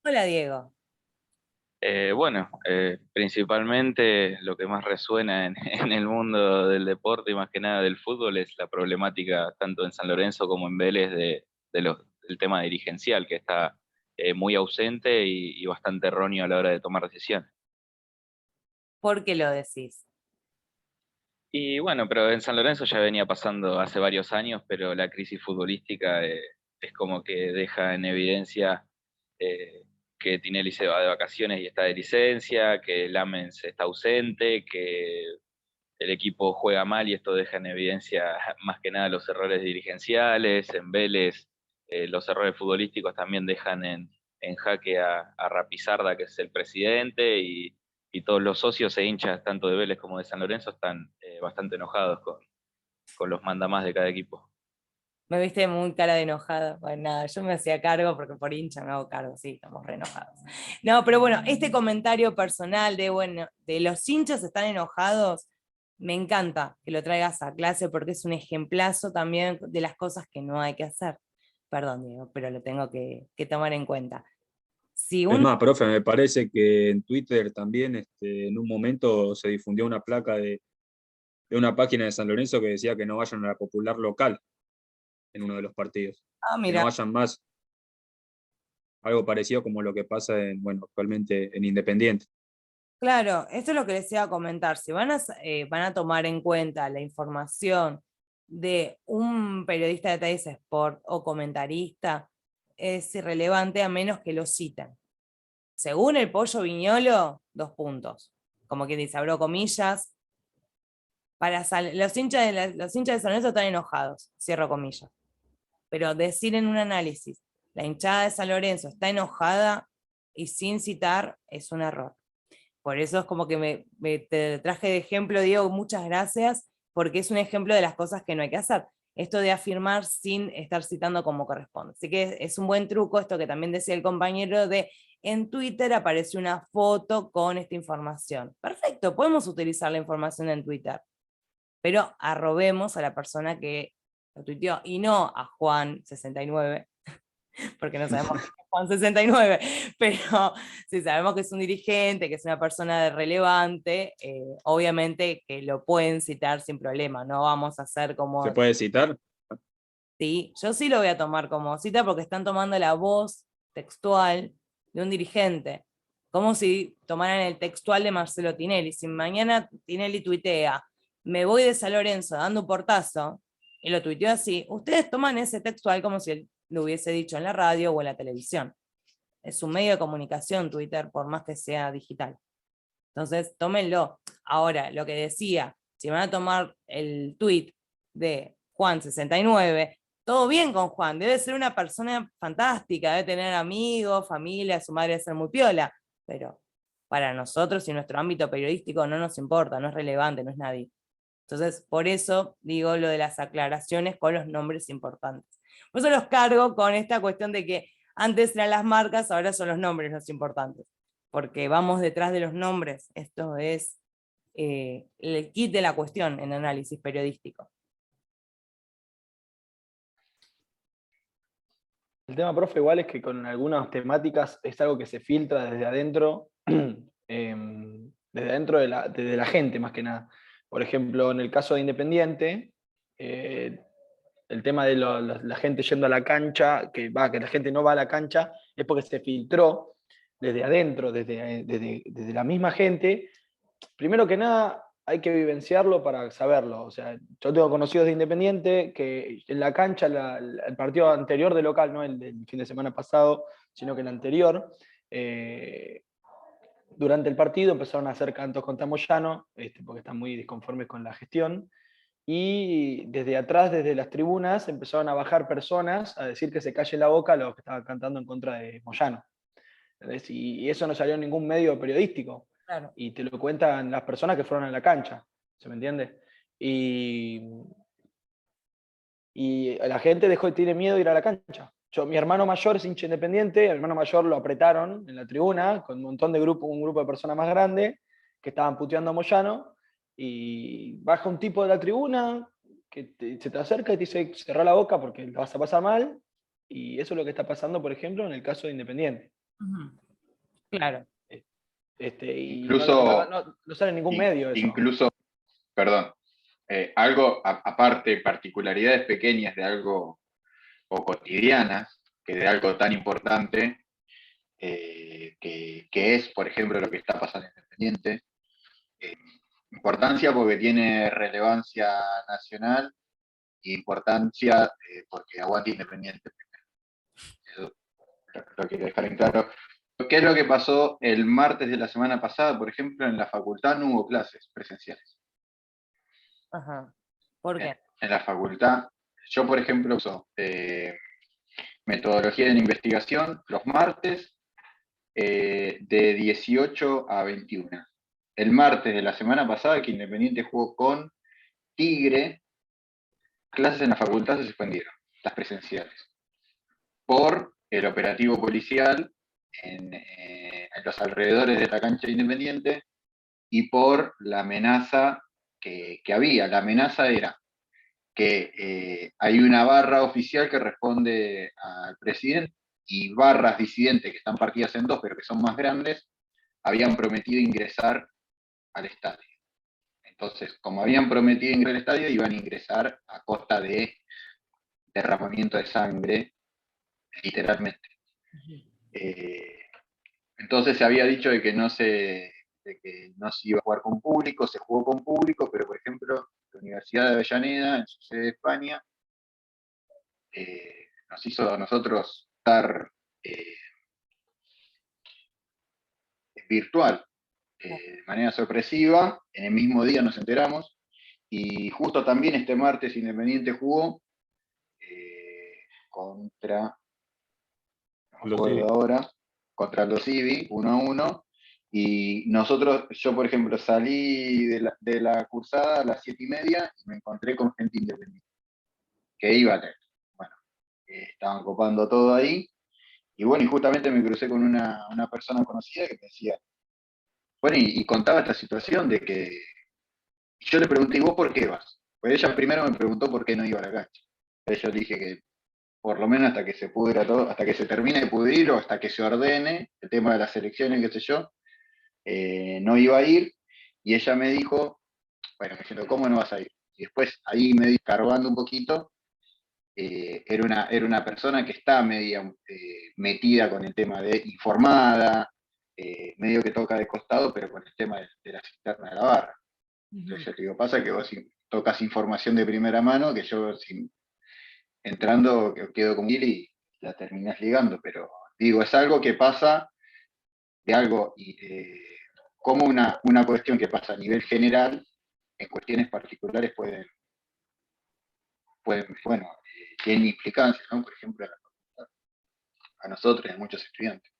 Hola, Diego. Bueno, principalmente lo que más resuena en el mundo del deporte y más que nada del fútbol es la problemática tanto en San Lorenzo como en Vélez del tema dirigencial, que está muy ausente y bastante erróneo a la hora de tomar decisiones. ¿Por qué lo decís? Y bueno, pero en San Lorenzo ya venía pasando hace varios años, pero la crisis futbolística es como que deja en evidencia eh, que Tinelli se va de vacaciones y está de licencia, que Lamens está ausente, que el equipo juega mal y esto deja en evidencia más que nada los errores dirigenciales. En Vélez los errores futbolísticos también dejan en jaque a Rapizarda, que es el presidente, y todos los socios e hinchas, tanto de Vélez como de San Lorenzo, están bastante enojados con los mandamás de cada equipo. Me viste muy cara de enojada. Bueno, nada, yo me hacía cargo porque por hincha me hago cargo, sí, estamos re enojados. No, pero bueno, este comentario personal de, bueno, de los hinchas están enojados, me encanta que lo traigas a clase porque es un ejemplazo también de las cosas que no hay que hacer. Perdón, Diego, pero lo tengo que tomar en cuenta. Si Es más, profe, me parece que en Twitter también en un momento se difundió una placa de una página de San Lorenzo que decía que no vayan a la Popular local en uno de los partidos. Que no mira, vayan más. Algo parecido como lo que pasa actualmente en Independiente. claro, esto es lo que les iba a comentar. Si van a tomar en cuenta la información de un periodista de TS Sport o comentarista, es irrelevante a menos que lo citen. Según el Pollo Viñolo, 2 puntos. Como quien dice, abro comillas. Los hinchas de San Lorenzo están enojados, cierro comillas. Pero decir en un análisis, la hinchada de San Lorenzo está enojada y sin citar es un error. Por eso es como que te traje de ejemplo, Diego, muchas gracias, porque es un ejemplo de las cosas que no hay que hacer. Esto de afirmar sin estar citando como corresponde. Así que es un buen truco esto que también decía el compañero de en Twitter apareció una foto con esta información. Perfecto, podemos utilizar la información en Twitter, pero arrobemos a la persona que lo tuiteó y no a Juan69, porque no sabemos que es Juan 69, pero si sabemos que es un dirigente, que es una persona relevante, obviamente que lo pueden citar sin problema, no vamos a hacer como... ¿Se puede citar? Sí, yo sí lo voy a tomar como cita porque están tomando la voz textual de un dirigente, como si tomaran el textual de Marcelo Tinelli. Si mañana Tinelli tuitea, me voy de San Lorenzo dando un portazo, y lo tuiteó así, ustedes toman ese textual como si él lo hubiese dicho en la radio o en la televisión. Es un medio de comunicación Twitter, por más que sea digital. Entonces, tómenlo. Ahora, lo que decía, si van a tomar el tweet de Juan69, todo bien con Juan, debe ser una persona fantástica, debe tener amigos, familia, su madre debe ser muy piola, pero para nosotros y nuestro ámbito periodístico no nos importa, no es relevante, no es nadie. Entonces, por eso digo lo de las aclaraciones con los nombres importantes. Por eso los cargo con esta cuestión de que antes eran las marcas, ahora son los nombres los importantes, porque vamos detrás de los nombres. Esto es el kit de la cuestión en análisis periodístico. El tema, profe, igual es que con algunas temáticas es algo que se filtra desde adentro, desde adentro de la gente más que nada. Por ejemplo, en el caso de Independiente, el tema de la gente yendo a la cancha, que la gente no va a la cancha, es porque se filtró desde adentro, desde la misma gente. Primero que nada, hay que vivenciarlo para saberlo. O sea, yo tengo conocidos de Independiente que en la cancha, el partido anterior de local, no el del fin de semana pasado, sino que el anterior, durante el partido empezaron a hacer cantos contra Moyano, porque están muy disconformes con la gestión, y desde atrás, desde las tribunas, empezaron a bajar personas a decir que se calle la boca a los que estaban cantando en contra de Moyano. Y eso no salió en ningún medio periodístico. Claro. Y te lo cuentan las personas que fueron a la cancha, ¿se me entiende? Y la gente tiene miedo de ir a la cancha. Mi hermano mayor es hincha Independiente, mi hermano mayor lo apretaron en la tribuna con un montón de un grupo de personas más grande que estaban puteando a Moyano, y baja un tipo de la tribuna que se te acerca y te dice cerrá la boca porque la vas a pasar mal, y eso es lo que está pasando, por ejemplo, en el caso de Independiente. Claro. Y Incluso, no sale en ningún medio eso. Incluso, perdón, algo aparte, particularidades pequeñas de algo o cotidianas, que de algo tan importante, que es, por ejemplo, lo que está pasando en Independiente. Importancia porque tiene relevancia nacional, e importancia porque aguanta Independiente primero. Eso lo quiero dejar en claro. ¿Qué es lo que pasó el martes de la semana pasada? Por ejemplo, en la facultad no hubo clases presenciales. Ajá. ¿Por qué? En la facultad, yo por ejemplo uso metodología de la investigación, los martes, de 18 a 21. El martes de la semana pasada, que Independiente jugó con Tigre, clases en la facultad se suspendieron, las presenciales, por el operativo policial en los alrededores de la cancha de Independiente y por la amenaza que había. La amenaza era que hay una barra oficial que responde al presidente y barras disidentes que están partidas en dos, pero que son más grandes, habían prometido ingresar al estadio. Entonces, como habían prometido ingresar al estadio, iban a ingresar a costa de derramamiento de sangre, literalmente. Entonces se había dicho de que no se iba a jugar con público, se jugó con público, pero por ejemplo, la Universidad de Avellaneda, en su sede de España, nos hizo a nosotros estar virtual, de manera sorpresiva. En el mismo día nos enteramos, y justo también este martes Independiente jugó contra, no me acuerdo ahora, contra los IBI, 1-1, y nosotros, yo por ejemplo, salí de la cursada a las 7:30 y me encontré con gente independiente, que iba a tener, bueno, estaban copando todo ahí, y bueno, y justamente me crucé con una persona conocida que me decía, bueno, y contaba esta situación de que, y yo le pregunté, ¿y vos por qué vas? Pues ella primero me preguntó por qué no iba a la cancha. Entonces yo dije que por lo menos hasta que se pudra todo, hasta que se termine de pudrir o hasta que se ordene el tema de las elecciones, qué sé yo, no iba a ir, y ella me dijo, bueno, me dijo, ¿cómo no vas a ir? Y después ahí me di carbando un poquito, era una persona que está media metida con el tema de informada, medio que toca de costado, pero con el tema de la cisterna de la barra. Entonces yo te digo, pasa que vos tocas información de primera mano, que yo entrando quedo con él y la terminás ligando, pero digo, es algo que pasa de algo, como una cuestión que pasa a nivel general, en cuestiones particulares pueden bueno, tienen implicancias, ¿no? Por ejemplo, a nosotros y a muchos estudiantes.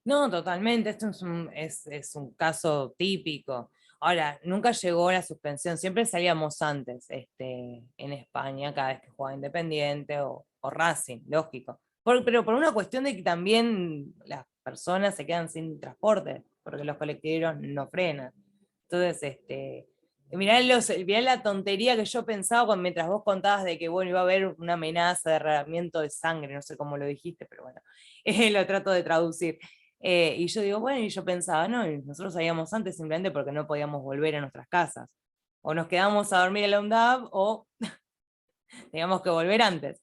No, totalmente, esto es un caso típico. Ahora, nunca llegó la suspensión, siempre salíamos antes en España, cada vez que jugaba Independiente o Racing, lógico. Pero por una cuestión de que también las personas se quedan sin transporte, porque los colectiveros no frenan. Entonces, mirá la tontería que yo pensaba mientras vos contabas de que bueno, iba a haber una amenaza de derramamiento de sangre, no sé cómo lo dijiste, pero bueno, lo trato de traducir. Y yo digo, bueno, y yo pensaba, no, y nosotros salíamos antes simplemente porque no podíamos volver a nuestras casas. O nos quedamos a dormir en la UNDAV o teníamos que volver antes.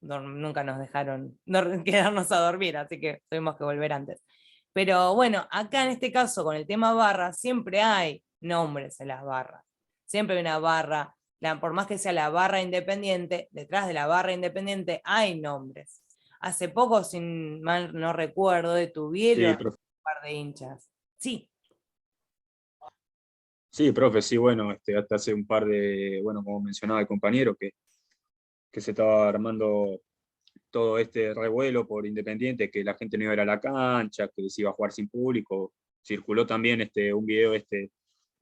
Nunca nos dejaron quedarnos a dormir, así que tuvimos que volver antes. Pero bueno, acá en este caso con el tema barra, siempre hay nombres en las barras. Siempre hay una barra, por más que sea la barra independiente, detrás de la barra independiente hay nombres. Hace poco, si mal no recuerdo, detuvieron Sí, un par de hinchas. Sí. Sí, profe, sí, bueno, hasta hace un par de, bueno, como mencionaba el compañero, que se estaba armando todo este revuelo por Independiente, que la gente no iba a ir a la cancha, que se iba a jugar sin público. Circuló también un video que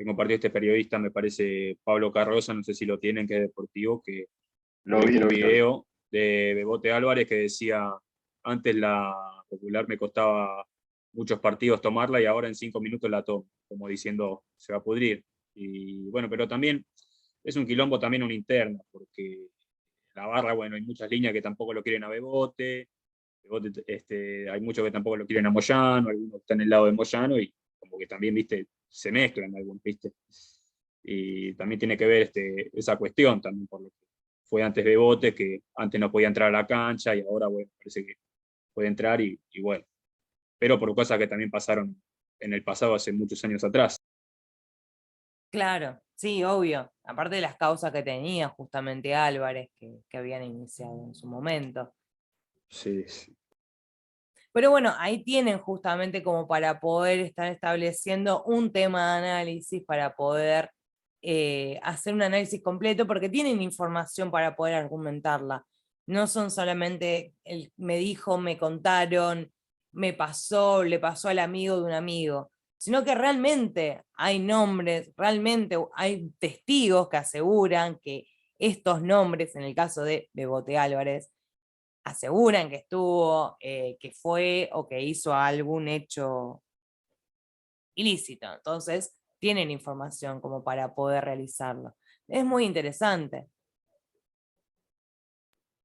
compartió este periodista, me parece Pablo Carroza, no sé si lo tienen, que es deportivo, que Lo vi, un video de Bebote Álvarez que decía, antes la Popular me costaba muchos partidos tomarla y ahora en 5 minutos la tomo, como diciendo, se va a pudrir. Y bueno, pero también es un quilombo también una interna, porque la barra, bueno, hay muchas líneas que tampoco lo quieren a Bebote, hay muchos que tampoco lo quieren a Moyano, algunos que están en el lado de Moyano, y como que también, viste, se mezclan algunos, viste. Y también tiene que ver esa cuestión también, por lo que fue antes Bebote, que antes no podía entrar a la cancha, y ahora, bueno, parece que puede entrar, y bueno. Pero por cosas que también pasaron en el pasado, hace muchos años atrás. Claro, sí, obvio. Aparte de las causas que tenía justamente Álvarez, que habían iniciado en su momento. Sí, sí. Pero bueno, ahí tienen justamente como para poder estar estableciendo un tema de análisis, para poder hacer un análisis completo, porque tienen información para poder argumentarla. no son solamente el me dijo, me contaron, me pasó, le pasó al amigo de un amigo, sino que realmente hay nombres, realmente hay testigos que aseguran que estos nombres, en el caso de Bebote Álvarez, aseguran que estuvo, que fue o que hizo algún hecho ilícito. Entonces, tienen información como para poder realizarlo. Es muy interesante.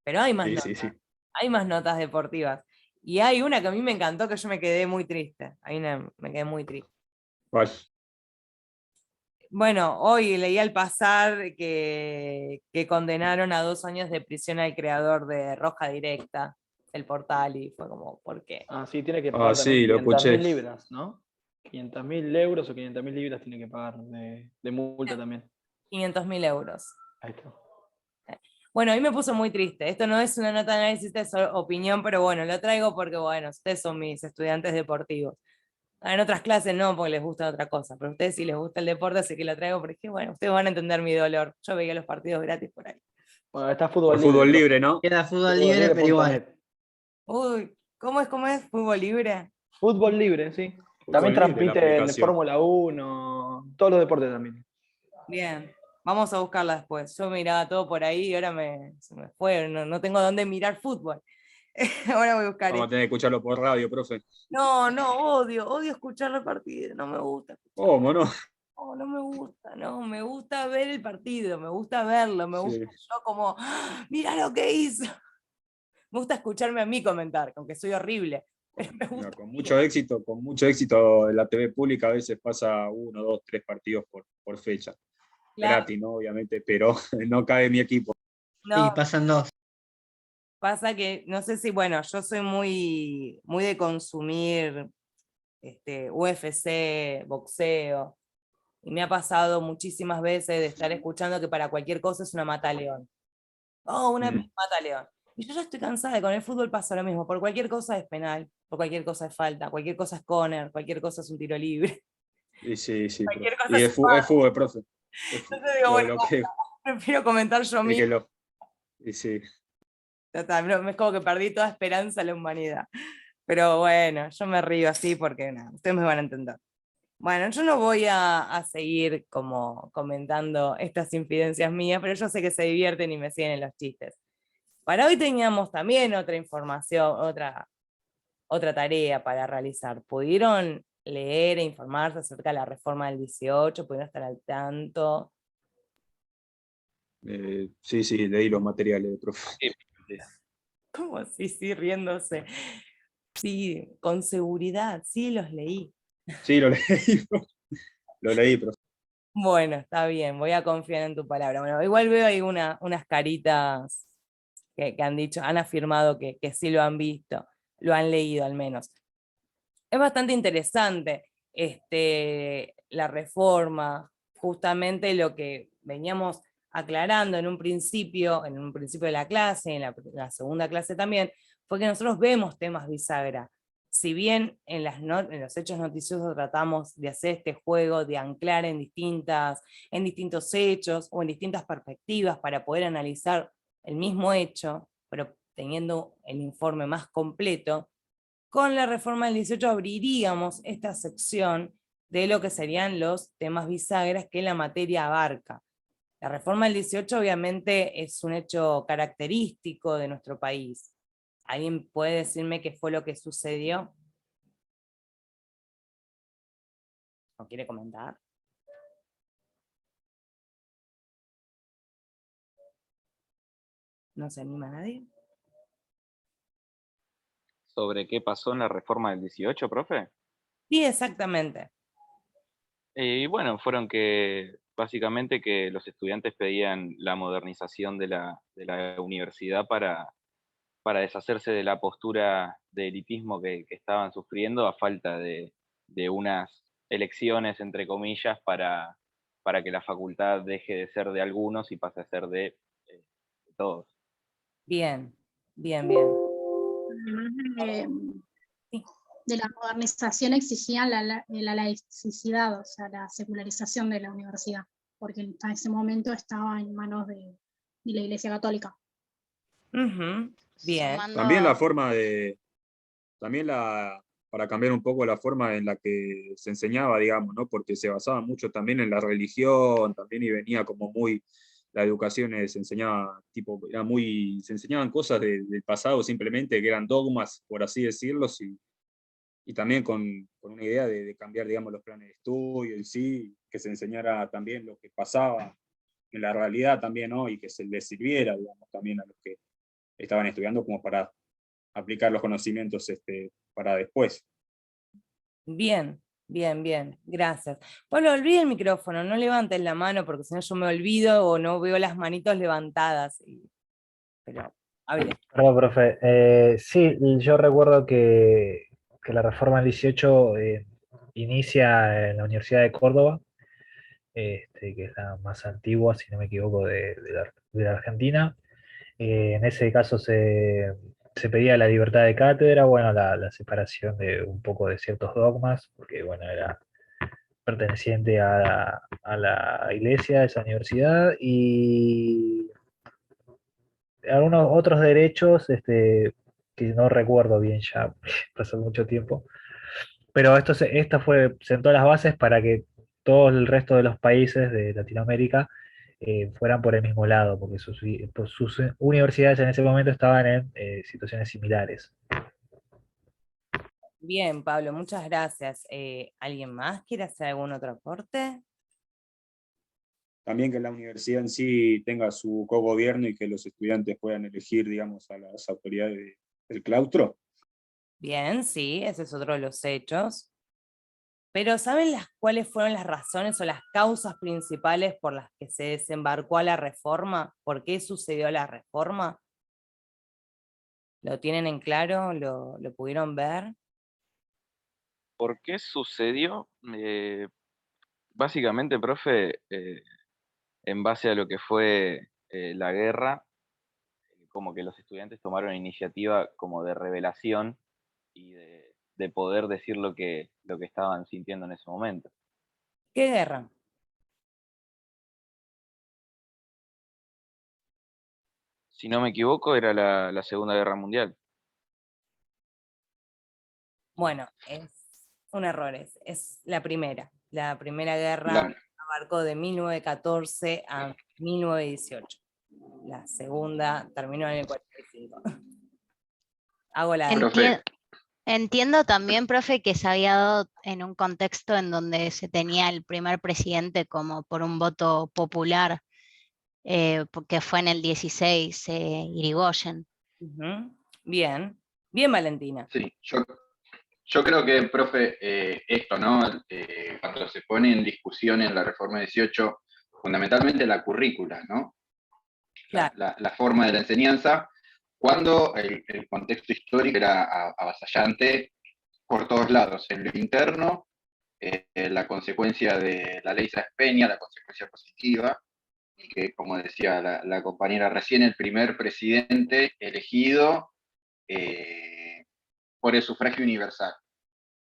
Pero hay más Sí, notas, sí, sí. hay más notas deportivas. Y hay una que a mí me encantó, que yo me quedé muy triste. Me quedé muy triste. ¿Cuál? Bueno, hoy leí al pasar que condenaron a 2 años de prisión al creador de Roja Directa, el portal, y fue como, ¿por qué? Ah, sí, tiene que Ah, pagar también sí, lo 500.000 escuché. libras, ¿no? 500.000 euros o 500.000 libras tiene que pagar de multa también. 500.000 euros. Ahí está. Bueno, a mí me puso muy triste. Esto no es una nota de análisis, es opinión, pero bueno, lo traigo porque, bueno, ustedes son mis estudiantes deportivos. En otras clases no, porque les gusta otra cosa, pero a ustedes si les gusta el deporte, así que lo traigo porque, bueno, ustedes van a entender mi dolor. Yo veía los partidos gratis por ahí. Bueno, está Por fútbol libre. fútbol profe. libre, ¿no? Queda fútbol libre, pero igual. Fútbollibre.net. Uy, ¿cómo es? ¿Fútbol libre? Fútbol libre, sí. Fútbol También libre, la transmiten aplicación. Fórmula 1, todos los deportes también. Bien, vamos a buscarla después. Yo miraba todo por ahí y ahora se me fue, no tengo dónde mirar fútbol. Ahora voy a buscar Vamos a esto. tener que escucharlo por radio, profe. No, odio escuchar los partidos, no me gusta. ¿Cómo no? No me gusta, no, me gusta ver el partido, me gusta verlo, me gusta Sí. yo como, ¡ah! Mira lo que hizo. Me gusta escucharme a mí comentar, aunque soy horrible, pero me No, gusta. con mucho éxito en la TV pública a veces pasa 1, 2, 3 partidos por fecha. Claro, Gratis, ¿no? Obviamente, pero no cabe mi equipo. Y no, pasan 2. pasa que, no sé si, bueno, yo soy muy de consumir UFC, boxeo, y me ha pasado muchísimas veces de estar escuchando que para cualquier cosa es una mata león. Oh, una mata león. Y yo ya estoy cansada, con el fútbol pasa lo mismo, por cualquier cosa es penal, por cualquier cosa es falta, cualquier cosa es corner, cualquier cosa es un tiro libre, Y sí, sí, profe. cualquier cosa Y es es fútbol, profe. Entonces digo, bueno, Lo que, prefiero comentar yo es mismo. que lo, y sí. Total, es como que perdí toda esperanza en la humanidad. Pero bueno, yo me río así porque nada, ustedes me van a entender. Bueno, yo no voy a seguir como comentando estas infidencias mías, pero yo sé que se divierten y me siguen en los chistes. Para hoy teníamos también otra información, otra tarea para realizar. ¿Pudieron leer e informarse acerca de la reforma del 18? ¿Pudieron estar al tanto? Sí, sí, leí los materiales, profe. ¿Cómo así? Sí, riéndose. Sí, con seguridad, sí los leí. Sí, lo leí, profe. Lo leí, profe. Bueno, está bien, voy a confiar en tu palabra. Bueno, igual veo ahí unas caritas que han dicho, han afirmado que sí lo han visto, lo han leído al menos. Es bastante interesante la reforma, justamente lo que veníamos aclarando en un principio de la clase, en la segunda clase también, fue que nosotros vemos temas bisagra. Si bien en los hechos noticiosos tratamos de hacer este juego, de anclar en distintos hechos o en distintas perspectivas para poder analizar el mismo hecho, pero teniendo el informe más completo, con la reforma del 18 abriríamos esta sección de lo que serían los temas bisagras que la materia abarca. La reforma del 18 obviamente es un hecho característico de nuestro país. ¿Alguien puede decirme qué fue lo que sucedió? ¿No quiere comentar? ¿No se anima nadie? ¿Sobre qué pasó en la reforma del 18, profe? Sí, exactamente. Y bueno, fueron que básicamente que los estudiantes pedían la modernización de la universidad para deshacerse de la postura de elitismo que estaban sufriendo a falta de unas elecciones, entre comillas, para que la facultad deje de ser de algunos y pase a ser de todos. Bien. Además Sí. de la modernización exigían la laicidad, o sea, la secularización de la universidad, porque en ese momento estaba en manos de la Iglesia Católica. Ujú, bien. También la forma de, también para cambiar un poco la forma en la que se enseñaba, digamos, ¿no? Porque se basaba mucho también en la religión, también y venía como muy, la educación se enseñaba, tipo, se enseñaban cosas del pasado simplemente, que eran dogmas, por así decirlo, y también con una idea de cambiar, digamos, los planes de estudio en sí, que se enseñara también lo que pasaba en la realidad también, ¿no? Y que se les sirviera, digamos, también a los que estaban estudiando como para aplicar los conocimientos para después. Bien, bien, gracias. Pablo, olvide el micrófono, no levantes la mano porque si no yo me olvido o no veo las manitos levantadas. Pero, hable. Perdón, profe. Sí, yo recuerdo que la reforma del 18 inicia en la Universidad de Córdoba, que es la más antigua, si no me equivoco, de la Argentina. En ese caso se pedía la libertad de cátedra, bueno, la separación de un poco de ciertos dogmas, porque bueno, era perteneciente a la iglesia, esa universidad, y algunos otros derechos que no recuerdo bien ya, pasó mucho tiempo, pero sentó las bases para que todo el resto de los países de Latinoamérica fueran por el mismo lado, porque sus universidades en ese momento estaban en situaciones similares. Bien, Pablo, muchas gracias. ¿Alguien más quiere hacer algún otro aporte? También que la universidad en sí tenga su cogobierno y que los estudiantes puedan elegir, digamos, a las autoridades del claustro. Bien, sí, ese es otro de los hechos. Pero ¿saben cuáles fueron las razones o las causas principales por las que se desembarcó a la reforma? ¿Por qué sucedió la reforma? ¿Lo tienen en claro? ¿Lo pudieron ver? ¿Por qué sucedió? Básicamente, profe, en base a lo que fue la guerra, como que los estudiantes tomaron iniciativa como de revelación y de poder decir lo que estaban sintiendo en ese momento. ¿Qué guerra? Si no me equivoco, era la Segunda Guerra Mundial. Bueno, es un error, es la primera. La primera guerra La- abarcó de 1914 a 1918. La segunda terminó en el 45. Hago la... Profe, Entiendo también, profe, que se había dado en un contexto en donde se tenía el primer presidente como por un voto popular, porque fue en el 16, Irigoyen. Ujú. Bien, bien Valentina. sí, yo creo que, profe, esto, ¿no? Cuando se pone en discusión en la reforma 18, fundamentalmente la currícula, ¿no? Claro. La forma de la enseñanza, cuando el contexto histórico era avasallante por todos lados, en lo interno, la consecuencia de la ley Sáenz Peña, la consecuencia positiva, y que, como decía la compañera recién, el primer presidente elegido por el sufragio universal.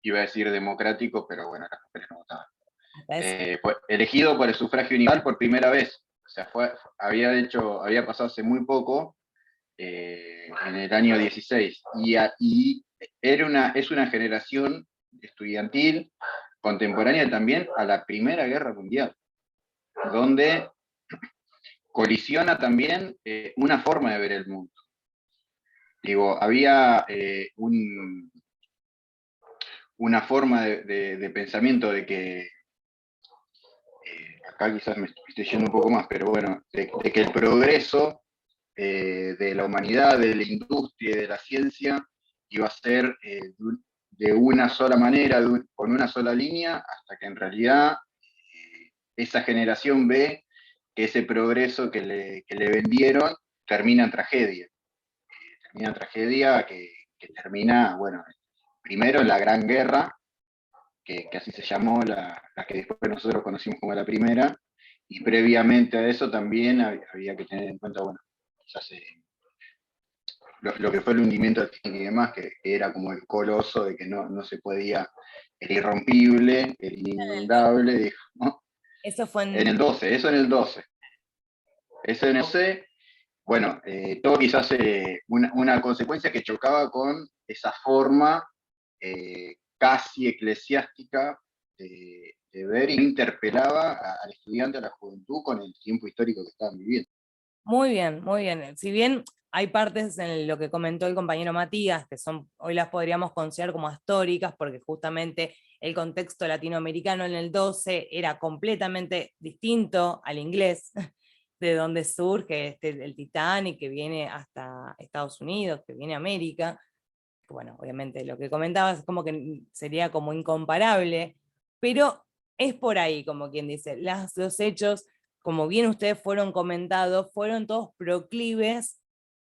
Iba a decir democrático, pero bueno, las mujeres no votaban. Fue elegido por el sufragio universal por primera vez. O sea, había pasado hace muy poco, en el año 16. Y es una generación estudiantil contemporánea también a la Primera Guerra Mundial, donde colisiona también una forma de ver el mundo. Digo, había una forma de pensamiento de que, acá quizás me estoy yendo un poco más, pero bueno, de que el progreso de la humanidad, de la industria y de la ciencia iba a ser de una sola manera, con una sola línea, hasta que en realidad esa generación ve que ese progreso que le vendieron termina en tragedia. Termina en tragedia que termina, bueno, primero en la Gran Guerra, que así se llamó, la que después nosotros conocimos como la Primera, y previamente a eso también había que tener en cuenta, bueno, quizás lo que fue el hundimiento del Titanic y demás, que era como el coloso de que no se podía, el irrompible, el inundable, dijo, ¿no? Eso fue En el 12, eso en el 12. Eso en el 12, bueno, todo quizás una consecuencia que chocaba con esa forma casi eclesiástica de ver e interpelaba al estudiante, a la juventud, con el tiempo histórico que estaban viviendo. Muy bien, muy bien. Si bien hay partes en lo que comentó el compañero Matías, que son, hoy las podríamos considerar como históricas, porque justamente el contexto latinoamericano en el 12 era completamente distinto al inglés, de donde surge el Titanic, que viene hasta Estados Unidos, que viene a América. Bueno, obviamente lo que comentabas es como que sería como incomparable, pero es por ahí, como quien dice, los hechos, como bien ustedes fueron comentados, fueron todos proclives,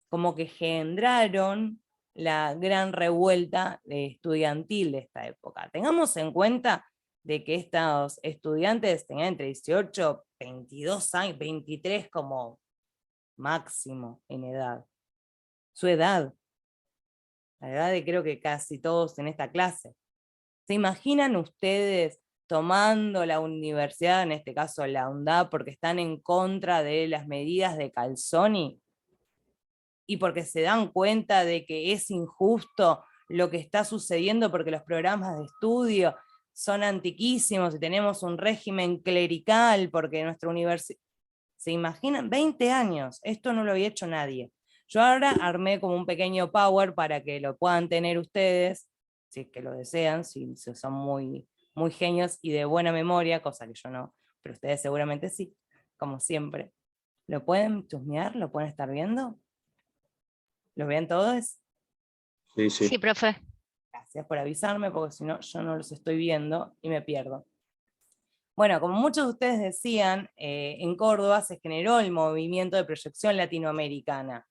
como que generaron la gran revuelta estudiantil de esta época. Tengamos en cuenta de que estos estudiantes tenían entre 18, 22 años, 23 como máximo en edad. Su edad, la edad de creo que casi todos en esta clase. ¿Se imaginan ustedes tomando la universidad, en este caso la UNDAD, porque están en contra de las medidas de Calzoni? Y porque se dan cuenta de que es injusto lo que está sucediendo porque los programas de estudio son antiquísimos y tenemos un régimen clerical porque nuestra universidad... ¿Se imaginan? 20 años, esto no lo había hecho nadie. Yo ahora armé como un pequeño power para que lo puedan tener ustedes, si es que lo desean, si son muy, muy genios y de buena memoria, cosa que yo no, pero ustedes seguramente sí, como siempre. ¿Lo pueden chusmear? ¿Lo pueden estar viendo? ¿Lo ven todos? Sí, sí. Sí, profe. Gracias por avisarme, porque si no, yo no los estoy viendo y me pierdo. Bueno, como muchos de ustedes decían, en Córdoba se generó el movimiento de proyección latinoamericana.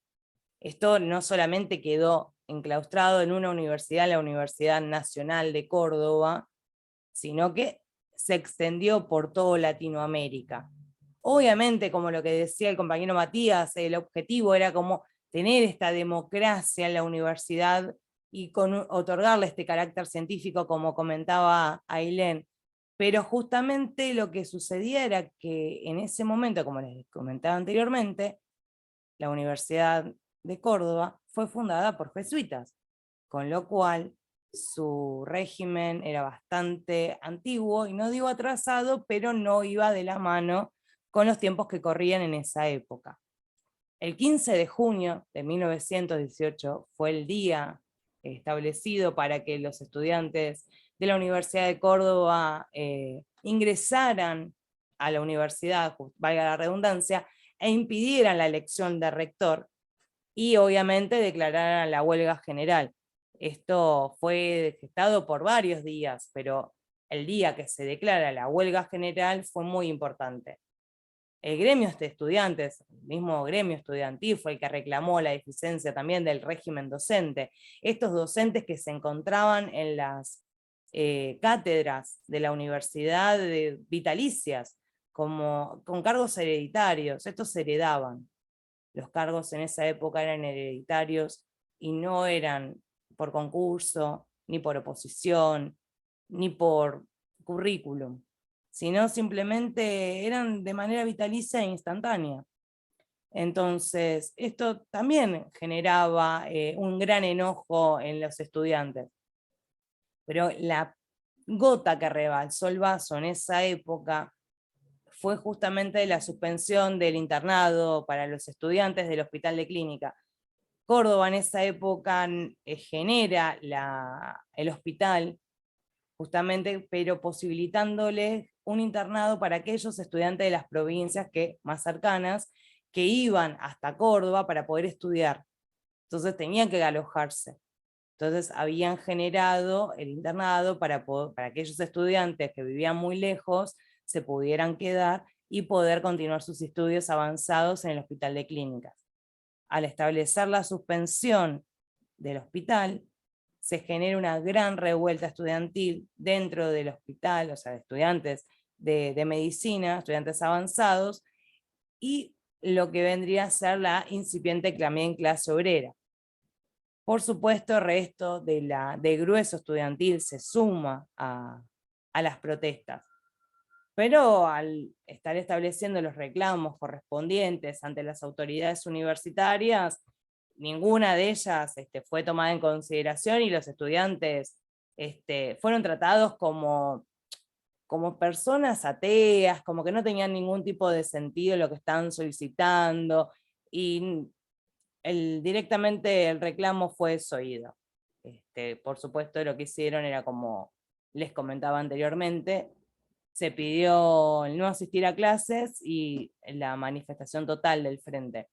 Esto no solamente quedó enclaustrado en una universidad, la Universidad Nacional de Córdoba, sino que se extendió por toda Latinoamérica. Obviamente, como lo que decía el compañero Matías, el objetivo era como tener esta democracia en la universidad y otorgarle este carácter científico, como comentaba Ailén. Pero justamente lo que sucedía era que en ese momento, como les comentaba anteriormente, la Universidad de Córdoba fue fundada por jesuitas, con lo cual su régimen era bastante antiguo, y no digo atrasado, pero no iba de la mano con los tiempos que corrían en esa época. El 15 de junio de 1918 fue el día establecido para que los estudiantes de la Universidad de Córdoba ingresaran a la universidad, valga la redundancia, e impidieran la elección de rector, y obviamente declararan la huelga general. Esto fue gestado por varios días, pero el día que se declara la huelga general fue muy importante. El gremio de estudiantes, el mismo gremio estudiantil, fue el que reclamó la eficiencia también del régimen docente. Estos docentes que se encontraban en las cátedras de la universidad vitalicias, con cargos hereditarios, estos se heredaban. Los cargos en esa época eran hereditarios y no eran por concurso, ni por oposición, ni por currículum, sino simplemente eran de manera vitalicia e instantánea. Entonces, esto también generaba un gran enojo en los estudiantes. Pero la gota que rebalsó el vaso en esa época fue justamente la suspensión del internado para los estudiantes del Hospital de Clínica. Córdoba en esa época genera el hospital, justamente, pero posibilitándoles un internado para aquellos estudiantes de las provincias más cercanas que iban hasta Córdoba para poder estudiar. Entonces tenían que alojarse. Entonces habían generado el internado para aquellos estudiantes que vivían muy lejos se pudieran quedar y poder continuar sus estudios avanzados en el Hospital de Clínicas. Al establecer la suspensión del hospital, se genera una gran revuelta estudiantil dentro del hospital, o sea, de estudiantes de medicina, estudiantes avanzados, y lo que vendría a ser la incipiente también clase obrera. Por supuesto, el resto de grueso estudiantil se suma a las protestas. Pero al estar estableciendo los reclamos correspondientes ante las autoridades universitarias, ninguna de ellas fue tomada en consideración y los estudiantes fueron tratados como personas ateas, como que no tenían ningún tipo de sentido lo que estaban solicitando, y directamente el reclamo fue desoído. Por supuesto, lo que hicieron era, como les comentaba anteriormente, se pidió el no asistir a clases y la manifestación total del frente.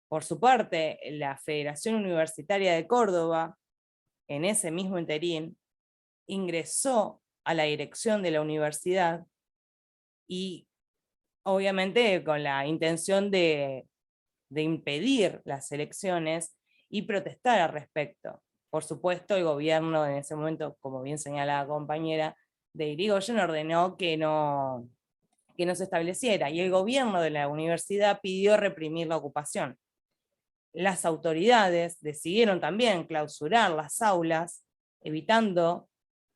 Por su parte, la Federación Universitaria de Córdoba, en ese mismo interín, ingresó a la dirección de la universidad y obviamente con la intención de impedir las elecciones y protestar al respecto. Por supuesto, el gobierno en ese momento, como bien señala la compañera, de Irigoyen ordenó que no se estableciera, y el gobierno de la universidad pidió reprimir la ocupación. Las autoridades decidieron también clausurar las aulas, evitando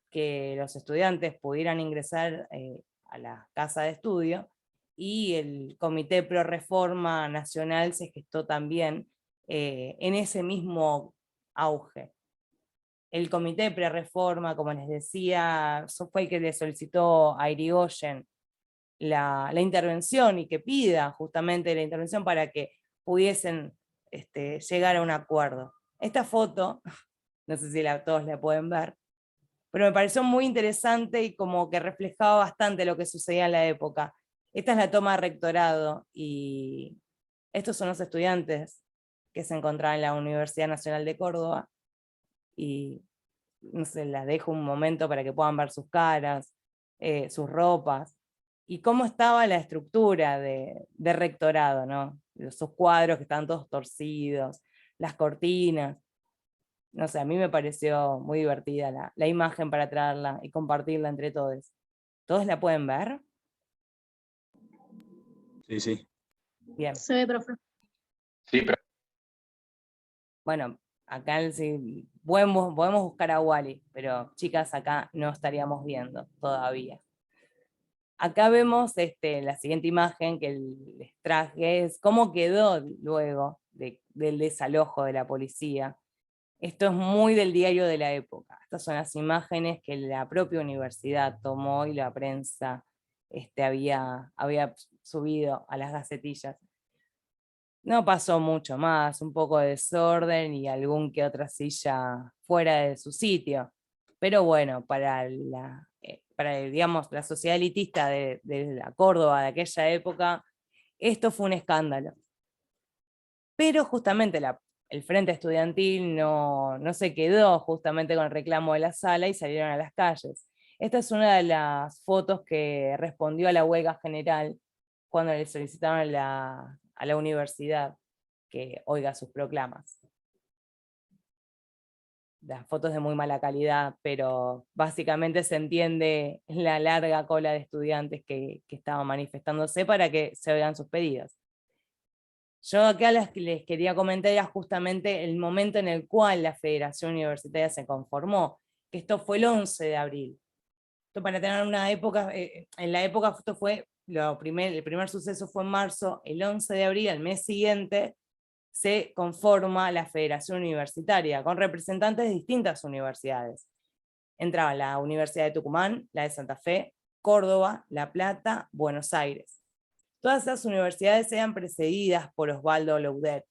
que los estudiantes pudieran ingresar a la casa de estudio, y el Comité Pro Reforma Nacional se gestó también en ese mismo auge. El Comité Pro Reforma, como les decía, fue el que le solicitó a Irigoyen la intervención, y que pida justamente la intervención para que pudiesen llegar a un acuerdo. Esta foto, no sé si todos la pueden ver, pero me pareció muy interesante y como que reflejaba bastante lo que sucedía en la época. Esta es la toma de rectorado, y estos son los estudiantes que se encontraban en la Universidad Nacional de Córdoba, y no sé, las dejo un momento para que puedan ver sus caras, sus ropas, y cómo estaba la estructura de rectorado, ¿no? Esos cuadros que estaban todos torcidos, las cortinas. No sé, a mí me pareció muy divertida la imagen para traerla y compartirla entre todos. ¿Todos la pueden ver? Sí, sí. Bien. Se ve, profe. Sí, pero Bueno, acá podemos buscar a Wally, pero chicas, acá no estaríamos viendo todavía. Acá vemos la siguiente imagen que les traje, es cómo quedó luego del desalojo de la policía. Esto es muy del diario de la época. Estas son las imágenes que la propia universidad tomó y la prensa había subido a las gacetillas. No pasó mucho más, un poco de desorden y algún que otra silla fuera de su sitio. Pero bueno, para digamos, la sociedad elitista de la Córdoba de aquella época, esto fue un escándalo. Pero justamente el Frente Estudiantil no se quedó justamente con el reclamo de la sala y salieron a las calles. Esta es una de las fotos que respondió a la huelga general cuando le solicitaron a la universidad que oiga sus proclamas. Las fotos de muy mala calidad, pero básicamente se entiende la larga cola de estudiantes que estaban manifestándose para que se oigan sus pedidos. Yo acá les quería comentar ya justamente el momento en el cual la Federación Universitaria se conformó, que esto fue el 11 de abril. Esto para tener una época, en la época esto fue el primer suceso fue en marzo, el 11 de abril, al mes siguiente, se conforma la Federación Universitaria, con representantes de distintas universidades. Entraban la Universidad de Tucumán, la de Santa Fe, Córdoba, La Plata, Buenos Aires. Todas esas universidades eran precedidas por Osvaldo Loudet,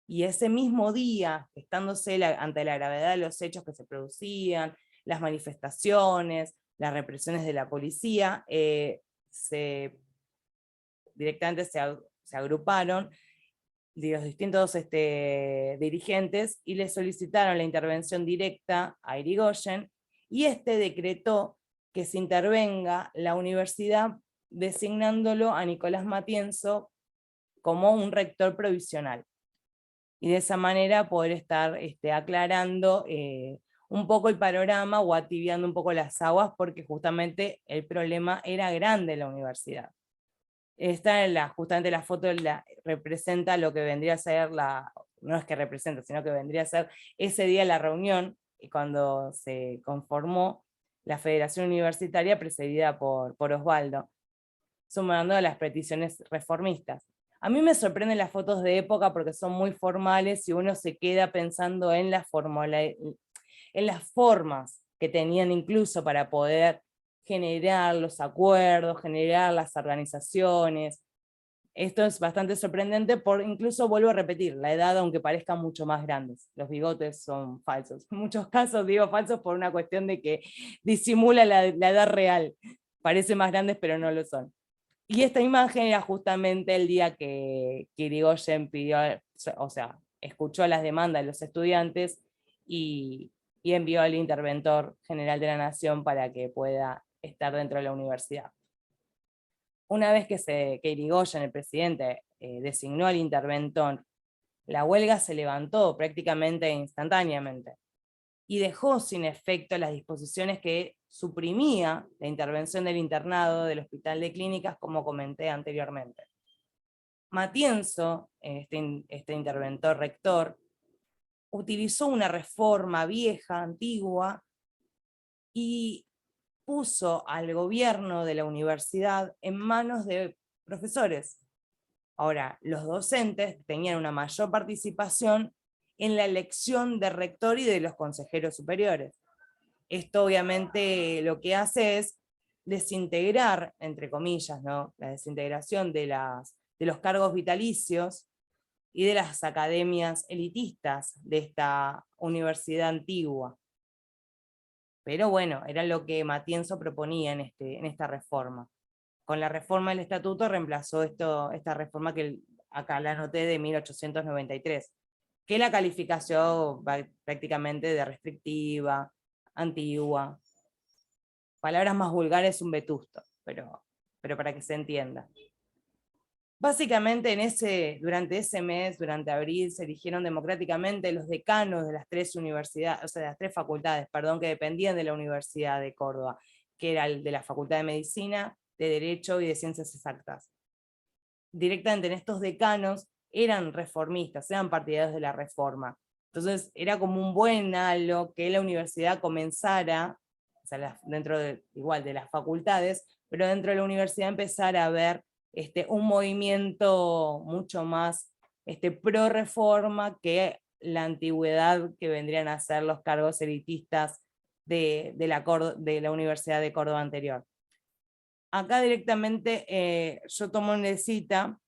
y ese mismo día, estándose ante la gravedad de los hechos que se producían, las manifestaciones, las represiones de la policía, directamente se agruparon de los distintos dirigentes y le solicitaron la intervención directa a Irigoyen, y decretó que se intervenga la universidad designándolo a Nicolás Matienzo como un rector provisional, y de esa manera poder estar aclarando un poco el panorama o ativiando un poco las aguas, porque justamente el problema era grande en la universidad. Justamente la foto representa lo que vendría a ser no es que representa, sino que vendría a ser ese día la reunión, y cuando se conformó la Federación Universitaria precedida por Osvaldo, sumando a las peticiones reformistas. A mí me sorprenden las fotos de época porque son muy formales y uno se queda pensando en las formas que tenían incluso para poder generar los acuerdos, generar las organizaciones. Esto es bastante sorprendente, incluso vuelvo a repetir, la edad, aunque parezca mucho más grandes. Los bigotes son falsos. En muchos casos digo falsos por una cuestión de que disimula la edad real. Parecen más grandes, pero no lo son. Y esta imagen era justamente el día que Irigoyen pidió, o sea, escuchó las demandas de los estudiantes y envió al interventor general de la Nación para que pueda estar dentro de la universidad. Una vez que Irigoyen, el presidente, designó al interventor, la huelga se levantó prácticamente instantáneamente y dejó sin efecto las disposiciones que suprimía la intervención del internado del Hospital de Clínicas, como comenté anteriormente. Matienzo, este interventor rector, utilizó una reforma vieja, antigua, y puso al gobierno de la universidad en manos de profesores. Ahora, los docentes tenían una mayor participación en la elección de rector y de los consejeros superiores. Esto obviamente lo que hace es desintegrar, entre comillas, ¿no?, la desintegración de los cargos vitalicios y de las academias elitistas de esta universidad antigua. Pero bueno, era lo que Matienzo proponía en esta reforma. Con la reforma del estatuto reemplazó esta reforma que acá la anoté de 1893, que la calificación prácticamente de restrictiva, antigua. Palabras más vulgares, un vetusto, pero para que se entienda. Básicamente durante ese mes, durante abril, se eligieron democráticamente los decanos de las tres universidades, o sea, de las tres facultades, perdón, que dependían de la Universidad de Córdoba, que era el de la Facultad de Medicina, de Derecho y de Ciencias Exactas. Directamente en estos decanos eran reformistas, eran partidarios de la reforma. Entonces era como un buen halo que la universidad comenzara, o sea, dentro igual de las facultades, pero dentro de la universidad empezara a ver un movimiento mucho más pro reforma que la antigüedad que vendrían a ser los cargos elitistas de la Universidad de Córdoba anterior. Acá directamente yo tomo una cita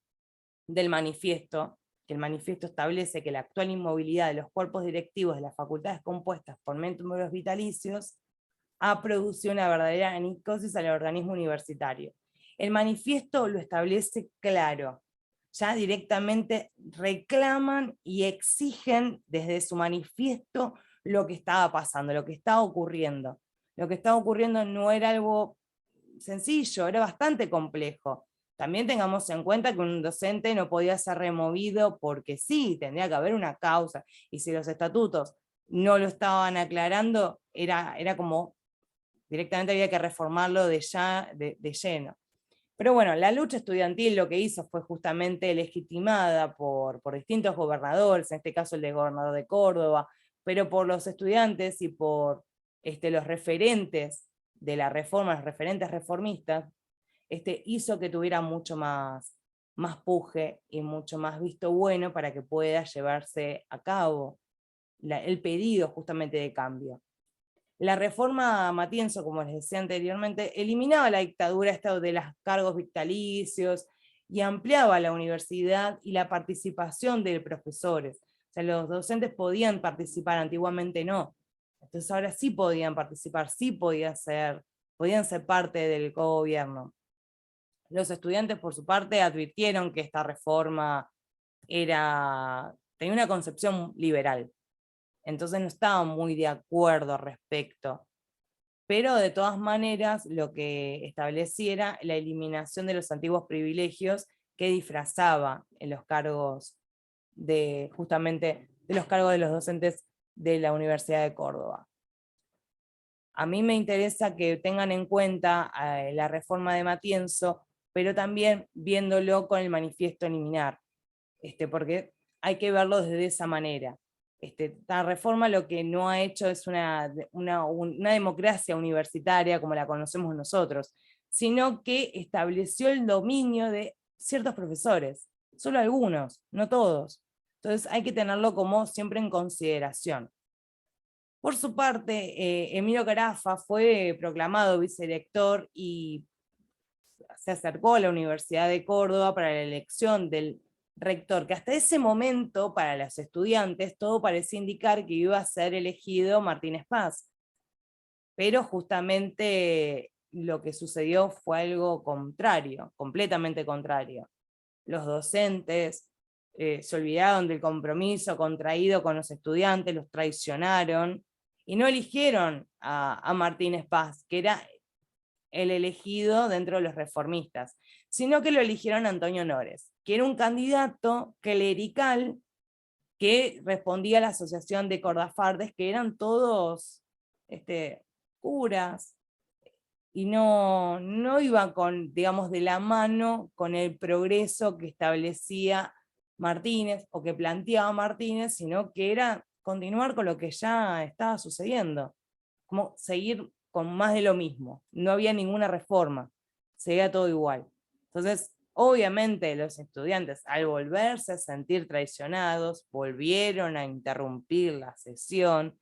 del manifiesto, que el manifiesto establece que la actual inmovilidad de los cuerpos directivos de las facultades compuestas por miembros vitalicios ha producido una verdadera anicosis al organismo universitario. El manifiesto lo establece claro, ya directamente reclaman y exigen desde su manifiesto lo que estaba pasando, lo que estaba ocurriendo. Lo que estaba ocurriendo no era algo sencillo, era bastante complejo. También tengamos en cuenta que un docente no podía ser removido porque sí, tendría que haber una causa, y si los estatutos no lo estaban aclarando, era como directamente había que reformarlo de lleno. Pero bueno, la lucha estudiantil lo que hizo fue justamente legitimada por distintos gobernadores, en este caso el gobernador de Córdoba, pero por los estudiantes y por los referentes de la reforma, los referentes reformistas, hizo que tuviera mucho más puje y mucho más visto bueno para que pueda llevarse a cabo el pedido justamente de cambio. La reforma Matienzo, como les decía anteriormente, eliminaba la dictadura de los cargos vitalicios y ampliaba la universidad y la participación de profesores. O sea, los docentes podían participar, antiguamente no. Entonces ahora sí podían participar, sí podían ser parte del gobierno. Los estudiantes, por su parte, advirtieron que esta reforma tenía una concepción liberal. Entonces no estaban muy de acuerdo al respecto. Pero de todas maneras lo que establecía era la eliminación de los antiguos privilegios que disfrazaba en los cargos justamente de los cargos de los docentes de la Universidad de Córdoba. A mí me interesa que tengan en cuenta la reforma de Matienzo, pero también viéndolo con el manifiesto eliminar, porque hay que verlo desde esa manera. La reforma lo que no ha hecho es una democracia universitaria como la conocemos nosotros, sino que estableció el dominio de ciertos profesores, solo algunos, no todos. Entonces hay que tenerlo como siempre en consideración. Por su parte, Emilio Carafa fue proclamado vicerector y se acercó a la Universidad de Córdoba para la elección del rector, que hasta ese momento para los estudiantes todo parecía indicar que iba a ser elegido Martínez Paz. Pero justamente lo que sucedió fue algo contrario, completamente contrario. Los docentes se olvidaron del compromiso contraído con los estudiantes, los traicionaron, y no eligieron a Martínez Paz, que era el elegido dentro de los reformistas, sino que lo eligieron a Antonio Nores, que era un candidato clerical que respondía a la asociación de Cordafardes, que eran todos curas, y no iba con, digamos, de la mano con el progreso que establecía Martínez, o que planteaba Martínez, sino que era continuar con lo que ya estaba sucediendo, como seguir con más de lo mismo, no había ninguna reforma, seguía todo igual. Entonces, obviamente los estudiantes, al volverse a sentir traicionados, volvieron a interrumpir la sesión,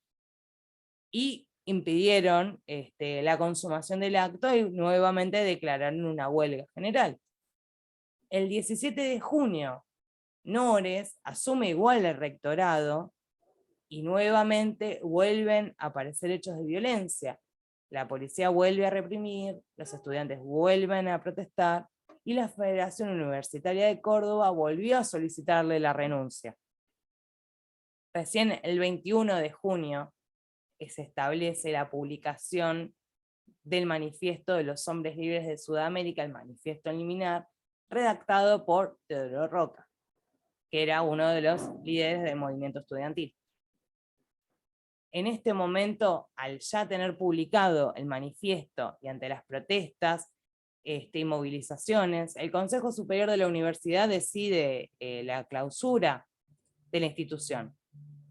y impidieron la consumación del acto y nuevamente declararon una huelga general. El 17 de junio, Nores asume igual el rectorado y nuevamente vuelven a aparecer hechos de violencia. La policía vuelve a reprimir, los estudiantes vuelven a protestar y la Federación Universitaria de Córdoba volvió a solicitarle la renuncia. Recién el 21 de junio se establece la publicación del Manifiesto de los Hombres Libres de Sudamérica, el Manifiesto Liminar, redactado por Teodoro Roca, que era uno de los líderes del movimiento estudiantil. En este momento, al ya tener publicado el manifiesto y ante las protestas y movilizaciones, el Consejo Superior de la Universidad decide la clausura de la institución.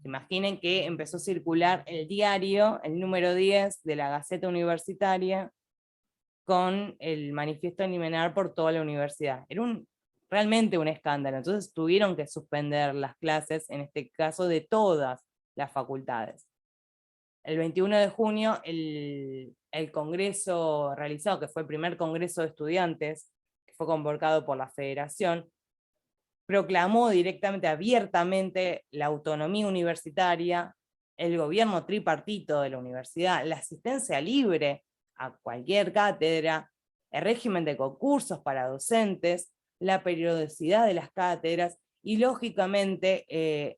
Imaginen que empezó a circular el diario, el número 10 de la Gaceta Universitaria, con el manifiesto liminar por toda la universidad. Era realmente un escándalo, entonces tuvieron que suspender las clases, en este caso de todas las facultades. El 21 de junio, el congreso realizado, que fue el primer congreso de estudiantes, que fue convocado por la Federación, proclamó directamente, abiertamente, la autonomía universitaria, el gobierno tripartito de la universidad, la asistencia libre a cualquier cátedra, el régimen de concursos para docentes, la periodicidad de las cátedras y, lógicamente,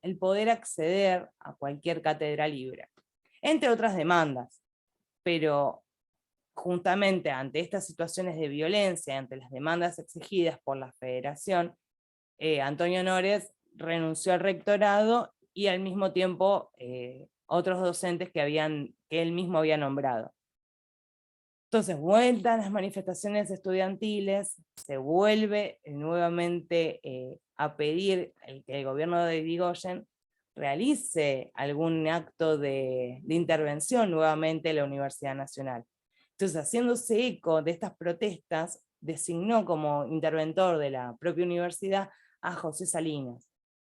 el poder acceder a cualquier cátedra libre, entre otras demandas. Pero justamente ante estas situaciones de violencia, ante las demandas exigidas por la Federación, Antonio Nores renunció al rectorado y al mismo tiempo otros docentes que él mismo había nombrado. Entonces, vueltas las manifestaciones estudiantiles, se vuelve nuevamente a pedir que el gobierno de Irigoyen realice algún acto de intervención nuevamente en la Universidad Nacional. Entonces, haciéndose eco de estas protestas, designó como interventor de la propia universidad a José Salinas,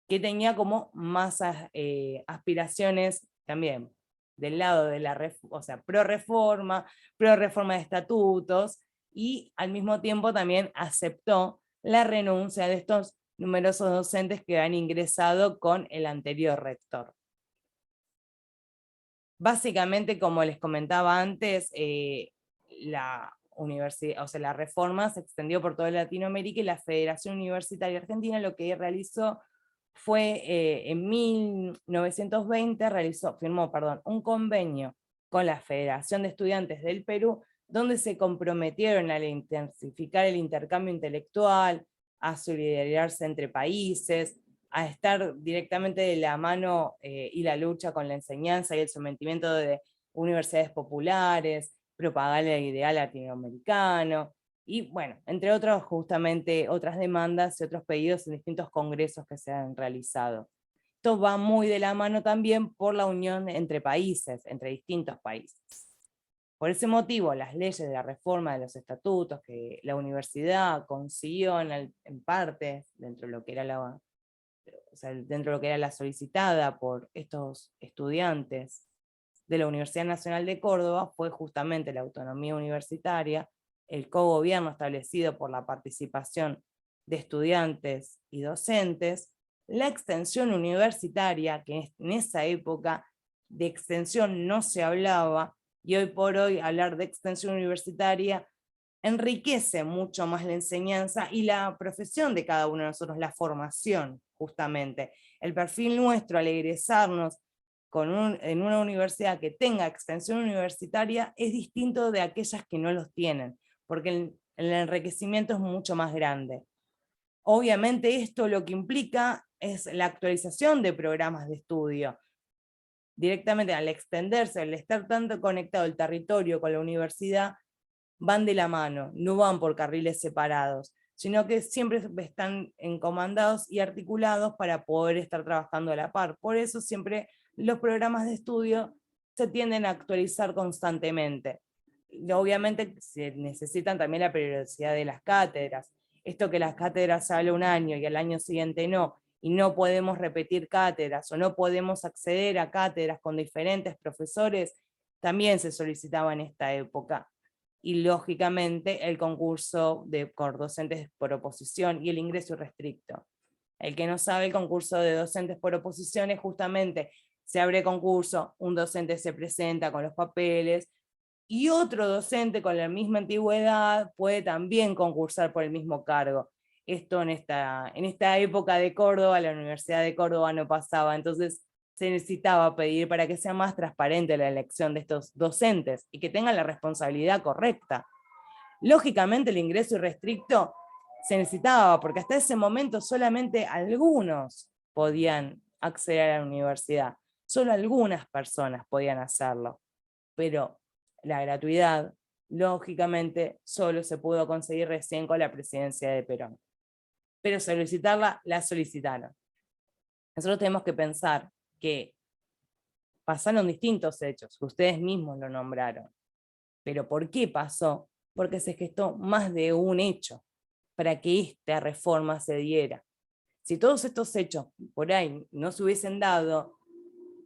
que tenía como más aspiraciones también del lado de la pro-reforma de estatutos, y al mismo tiempo también aceptó la renuncia de estos numerosos docentes que han ingresado con el anterior rector. Básicamente, como les comentaba antes, la reforma se extendió por toda Latinoamérica, y la Federación Universitaria Argentina lo que realizó fue, en 1920, firmó un convenio con la Federación de Estudiantes del Perú, donde se comprometieron a intensificar el intercambio intelectual, a solidarizarse entre países, a estar directamente de la mano y la lucha con la enseñanza y el sometimiento de universidades populares, propagar el ideal latinoamericano, y bueno, entre otros, justamente otras demandas y otros pedidos en distintos congresos que se han realizado. esto va muy de la mano también por la unión entre países, entre distintos países. Por ese motivo, las leyes de la reforma de los estatutos que la universidad consiguió en parte, dentro de lo que era dentro de lo que era la solicitada por estos estudiantes de la Universidad Nacional de Córdoba, fue justamente la autonomía universitaria, el cogobierno establecido por la participación de estudiantes y docentes, la extensión universitaria, que en esa época de extensión no se hablaba, y hoy por hoy hablar de extensión universitaria enriquece mucho más la enseñanza y la profesión de cada uno de nosotros, la formación, justamente. El perfil nuestro al egresarnos en una universidad que tenga extensión universitaria es distinto de aquellas que no los tienen, porque el enriquecimiento es mucho más grande. Obviamente esto lo que implica es la actualización de programas de estudio. Directamente al extenderse, al estar tanto conectado el territorio con la universidad, van de la mano, no van por carriles separados, sino que siempre están encomandados y articulados para poder estar trabajando a la par. Por eso siempre los programas de estudio se tienden a actualizar constantemente. Y obviamente se necesitan también la periodicidad de las cátedras. Esto que las cátedras se habla un año y al año siguiente no, y no podemos repetir cátedras, o no podemos acceder a cátedras con diferentes profesores, también se solicitaba en esta época. Y lógicamente el concurso por docentes por oposición y el ingreso irrestricto. El que no sabe, el concurso de docentes por oposición es justamente, se abre concurso, un docente se presenta con los papeles, y otro docente con la misma antigüedad puede también concursar por el mismo cargo. Esto en esta época de Córdoba, la Universidad de Córdoba no pasaba, entonces se necesitaba pedir para que sea más transparente la elección de estos docentes y que tengan la responsabilidad correcta. Lógicamente el ingreso irrestricto se necesitaba, porque hasta ese momento solamente algunos podían acceder a la universidad, solo algunas personas podían hacerlo, pero la gratuidad, lógicamente, solo se pudo conseguir recién con la presidencia de Perón. Pero solicitarla, la solicitaron. Nosotros tenemos que pensar que pasaron distintos hechos, que ustedes mismos lo nombraron. Pero ¿por qué pasó? Porque se gestó más de un hecho para que esta reforma se diera. Si todos estos hechos por ahí no se hubiesen dado,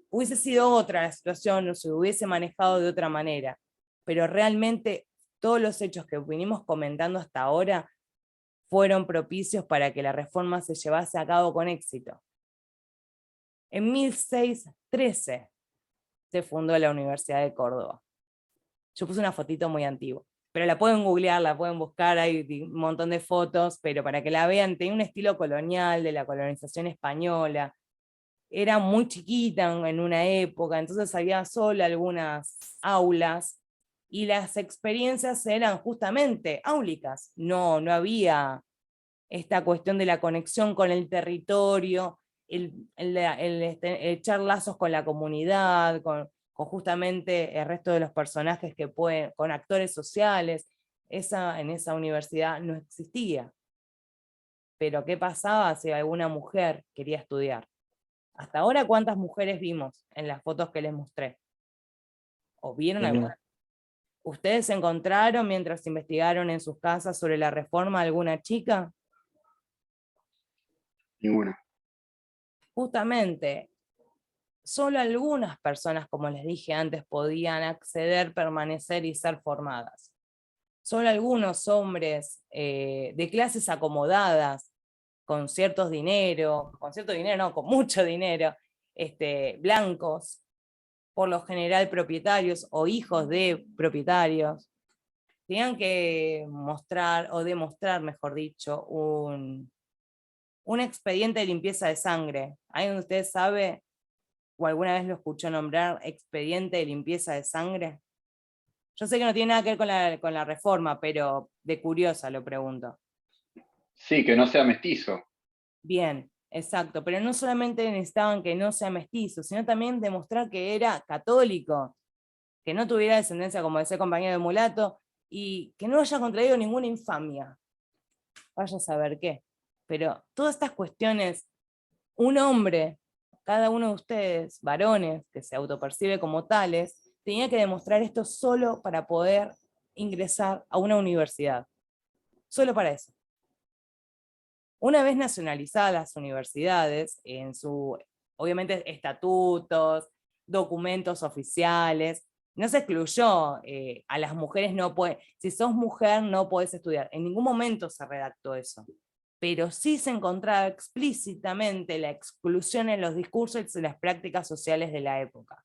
hubiese sido otra la situación, no se hubiese manejado de otra manera. Pero realmente todos los hechos que vinimos comentando hasta ahora fueron propicios para que la reforma se llevase a cabo con éxito. En 1613 se fundó la Universidad de Córdoba. Yo puse una fotito muy antigua, pero la pueden googlear, la pueden buscar, hay un montón de fotos, pero para que la vean, tenía un estilo colonial de la colonización española, era muy chiquita en una época, entonces había solo algunas aulas, y las experiencias eran justamente áulicas, no había esta cuestión de la conexión con el territorio, el echar lazos con la comunidad, con justamente el resto de los personajes que pueden, con actores sociales. En esa universidad no existía. Pero ¿qué pasaba si alguna mujer quería estudiar? Hasta ahora, ¿cuántas mujeres vimos en las fotos que les mostré? ¿O vieron alguna? ¿Ustedes encontraron mientras investigaron en sus casas sobre la reforma alguna chica? Ninguna. Justamente, solo algunas personas, como les dije antes, podían acceder, permanecer y ser formadas. Solo algunos hombres de clases acomodadas, con cierto dinero, no, con mucho dinero, blancos, por lo general propietarios o hijos de propietarios, tenían que mostrar, o demostrar, mejor dicho, un expediente de limpieza de sangre. ¿Alguien de ustedes sabe o alguna vez lo escuchó nombrar expediente de limpieza de sangre? Yo sé que no tiene nada que ver con la reforma, pero de curiosa lo pregunto. Sí, que no sea mestizo. Bien, exacto, pero no solamente necesitaban que no sea mestizo, sino también demostrar que era católico, que no tuviera descendencia, como decía compañero de mulato, y que no haya contraído ninguna infamia. Vaya a saber qué. Pero todas estas cuestiones, un hombre cada uno de ustedes, varones, que se autopercibe como tales, tenía que demostrar esto solo para poder ingresar a una universidad. Solo para eso. Una vez nacionalizadas las universidades, en su, obviamente, estatutos, documentos oficiales, no se excluyó a las mujeres, no puede, si sos mujer no podés estudiar, en ningún momento se redactó eso, pero sí se encontraba explícitamente la exclusión en los discursos y las prácticas sociales de la época.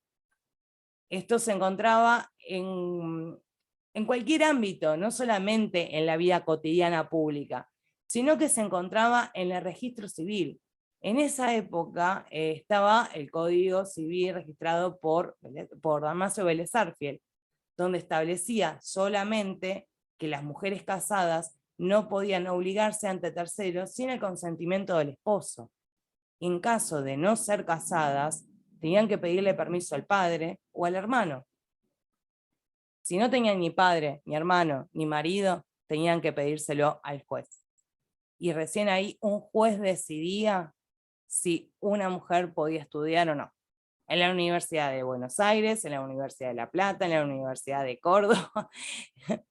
Esto se encontraba en cualquier ámbito, no solamente en la vida cotidiana pública, sino que se encontraba en el registro civil. En esa época estaba el Código Civil registrado por Damaso Vélez Sarsfield, donde establecía solamente que las mujeres casadas no podían obligarse ante terceros sin el consentimiento del esposo. En caso de no ser casadas, tenían que pedirle permiso al padre o al hermano. Si no tenían ni padre, ni hermano, ni marido, tenían que pedírselo al juez. Y recién ahí un juez decidía si una mujer podía estudiar o no. En la Universidad de Buenos Aires, en la Universidad de La Plata, en la Universidad de Córdoba.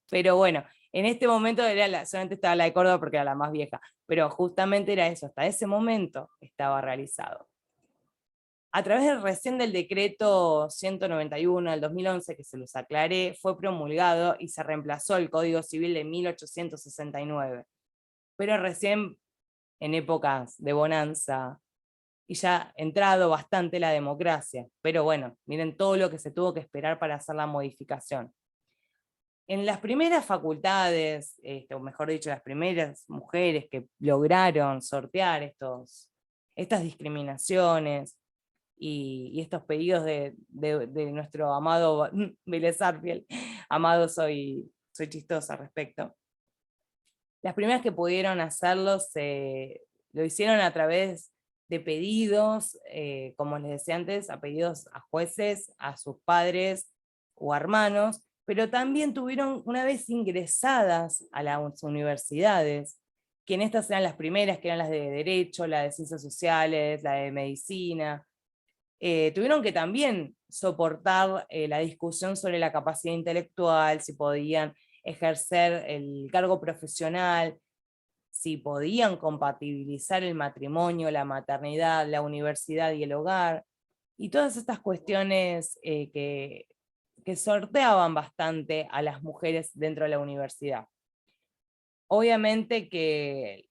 Pero bueno, en este momento solamente estaba la de Córdoba porque era la más vieja, pero justamente era eso, hasta ese momento estaba realizado. A través recién del decreto 191 del 2011, que se los aclaré, fue promulgado y se reemplazó el Código Civil de 1869. Pero recién en épocas de bonanza, y ya entrado bastante la democracia. Pero bueno, miren todo lo que se tuvo que esperar para hacer la modificación. En las primeras facultades, o mejor dicho, las primeras mujeres que lograron sortear estas discriminaciones, y estos pedidos de nuestro amado Vélez Sarsfield, amado soy chistosa al respecto. Las primeras que pudieron hacerlo lo hicieron a través de pedidos, como les decía antes, a pedidos a jueces, a sus padres o hermanos, pero también tuvieron, una vez ingresadas a las universidades, que en estas eran las primeras, que eran las de Derecho, la de Ciencias Sociales, la de Medicina, tuvieron que también soportar la discusión sobre la capacidad intelectual, si podían ejercer el cargo profesional, si podían compatibilizar el matrimonio, la maternidad, la universidad y el hogar, y todas estas cuestiones que sorteaban bastante a las mujeres dentro de la universidad. Obviamente que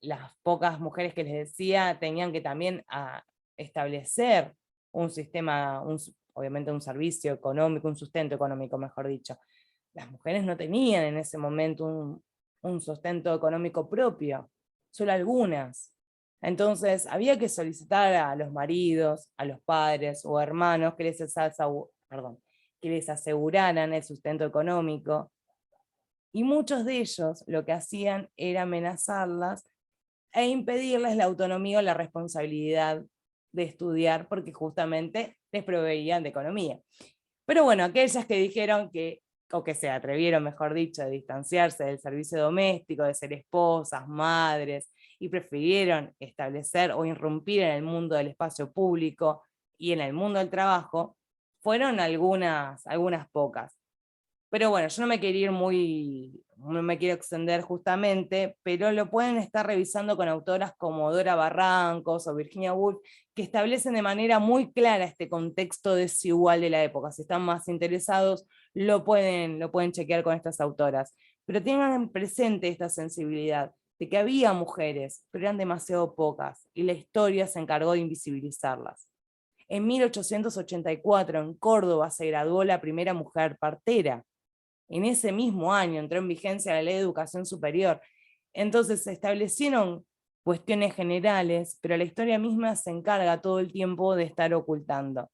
las pocas mujeres que les decía tenían que también establecer un sistema, obviamente un servicio económico, un sustento económico, mejor dicho. Las mujeres no tenían en ese momento un sustento económico propio, solo algunas. Entonces había que solicitar a los maridos, a los padres o hermanos que les aseguraran el sustento económico, y muchos de ellos lo que hacían era amenazarlas e impedirles la autonomía o la responsabilidad de estudiar, porque justamente les proveían de economía. Pero bueno, aquellas que dijeron o que se atrevieron, mejor dicho, a distanciarse del servicio doméstico, de ser esposas, madres, y prefirieron establecer o irrumpir en el mundo del espacio público y en el mundo del trabajo, fueron algunas pocas. Pero bueno, yo no me quiero extender justamente, pero lo pueden estar revisando con autoras como Dora Barrancos o Virginia Woolf, que establecen de manera muy clara este contexto desigual de la época. Si están más interesados, lo pueden chequear con estas autoras. Pero tengan presente esta sensibilidad de que había mujeres, pero eran demasiado pocas, y la historia se encargó de invisibilizarlas. En 1884, en Córdoba, se graduó la primera mujer partera. En ese mismo año entró en vigencia la Ley de Educación Superior. Entonces se establecieron cuestiones generales, pero la historia misma se encarga todo el tiempo de estar ocultando.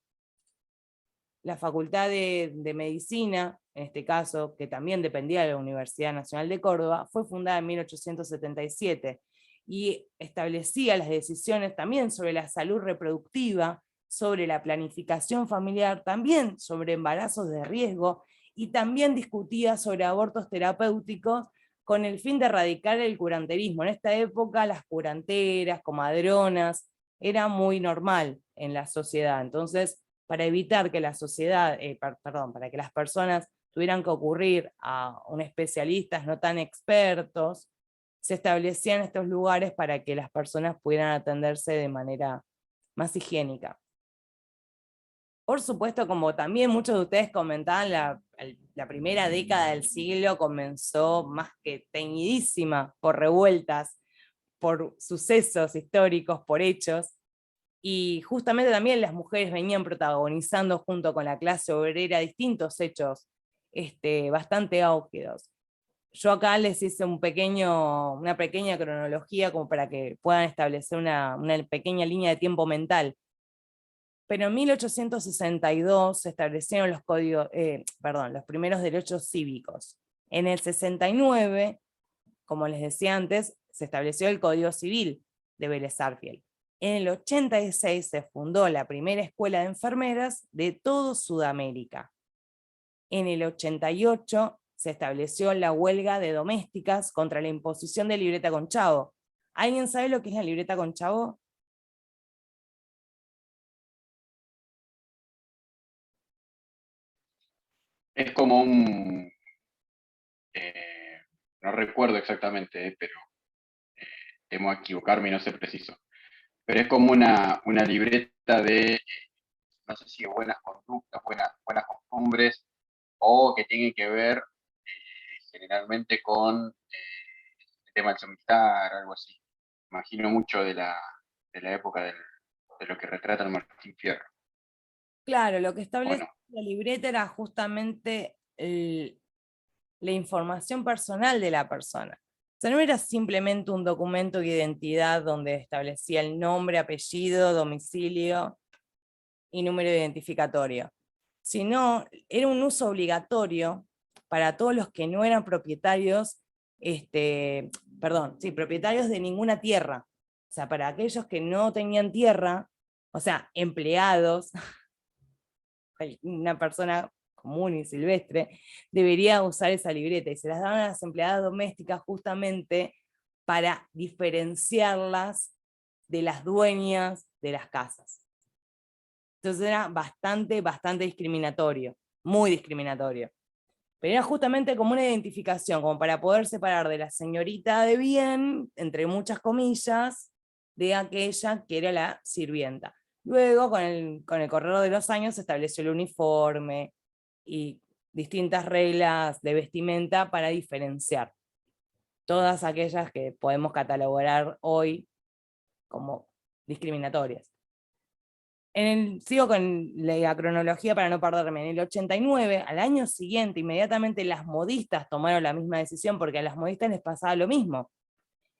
La Facultad de Medicina, en este caso, que también dependía de la Universidad Nacional de Córdoba, fue fundada en 1877 y establecía las decisiones también sobre la salud reproductiva, sobre la planificación familiar, también sobre embarazos de riesgo, y también discutía sobre abortos terapéuticos con el fin de erradicar el curanterismo. En esta época las curanteras, comadronas, era muy normal. en la sociedad. Entonces, para evitar que la sociedad, para que las personas tuvieran que ocurrir a un especialistas no tan expertos, se establecían estos lugares para que las personas pudieran atenderse de manera más higiénica. Por supuesto, como también muchos de ustedes comentaban, la primera década del siglo comenzó más que teñidísima por revueltas, por sucesos históricos, por hechos, y justamente también las mujeres venían protagonizando junto con la clase obrera distintos hechos bastante álgidos. Yo acá les hice una pequeña cronología como para que puedan establecer una pequeña línea de tiempo mental. Pero en 1862 se establecieron los los primeros derechos cívicos. En el 69, como les decía antes, se estableció el Código Civil de Vélez Sarsfield. En el 86 se fundó la primera escuela de enfermeras de todo Sudamérica. En el 88 se estableció la huelga de domésticas contra la imposición de libreta con chavo. ¿Alguien sabe lo que es la libreta con chavo? Es como un, no recuerdo exactamente, pero temo equivocarme y no sé preciso. Pero es como una libreta de, no sé si de buenas conductas, buenas costumbres, o que tienen que ver generalmente con el tema del militar, algo así. Imagino mucho de la época de lo que retrata el Martín Fierro. Claro, lo que establece Bueno, la libreta era justamente la información personal de la persona. O sea, no era simplemente un documento de identidad donde establecía el nombre, apellido, domicilio y número identificatorio, sino era un uso obligatorio para todos los que no eran propietarios, propietarios de ninguna tierra. O sea, para aquellos que no tenían tierra, o sea, empleados, una persona común y silvestre, debería usar esa libreta, y se las daban a las empleadas domésticas justamente para diferenciarlas de las dueñas de las casas. Entonces era bastante discriminatorio, muy discriminatorio. Pero era justamente como una identificación, como para poder separar de la señorita de bien, entre muchas comillas, de aquella que era la sirvienta. Luego, con el correr de los años, se estableció el uniforme y distintas reglas de vestimenta para diferenciar todas aquellas que podemos catalogar hoy como discriminatorias. Sigo con la cronología para no perderme. En el 89, al año siguiente, inmediatamente las modistas tomaron la misma decisión, porque a las modistas les pasaba lo mismo.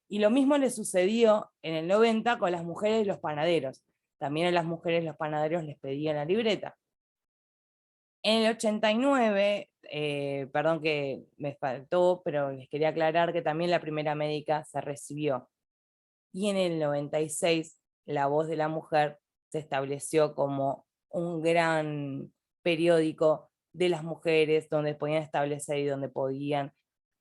Y lo mismo les sucedió en el 90 con las mujeres y los panaderos. También a las mujeres y los panaderos les pedían la libreta. En el 89, perdón que me faltó, pero les quería aclarar que también la primera médica se recibió. Y en el 96, La Voz de la Mujer se estableció como un gran periódico de las mujeres, donde podían establecer y donde podían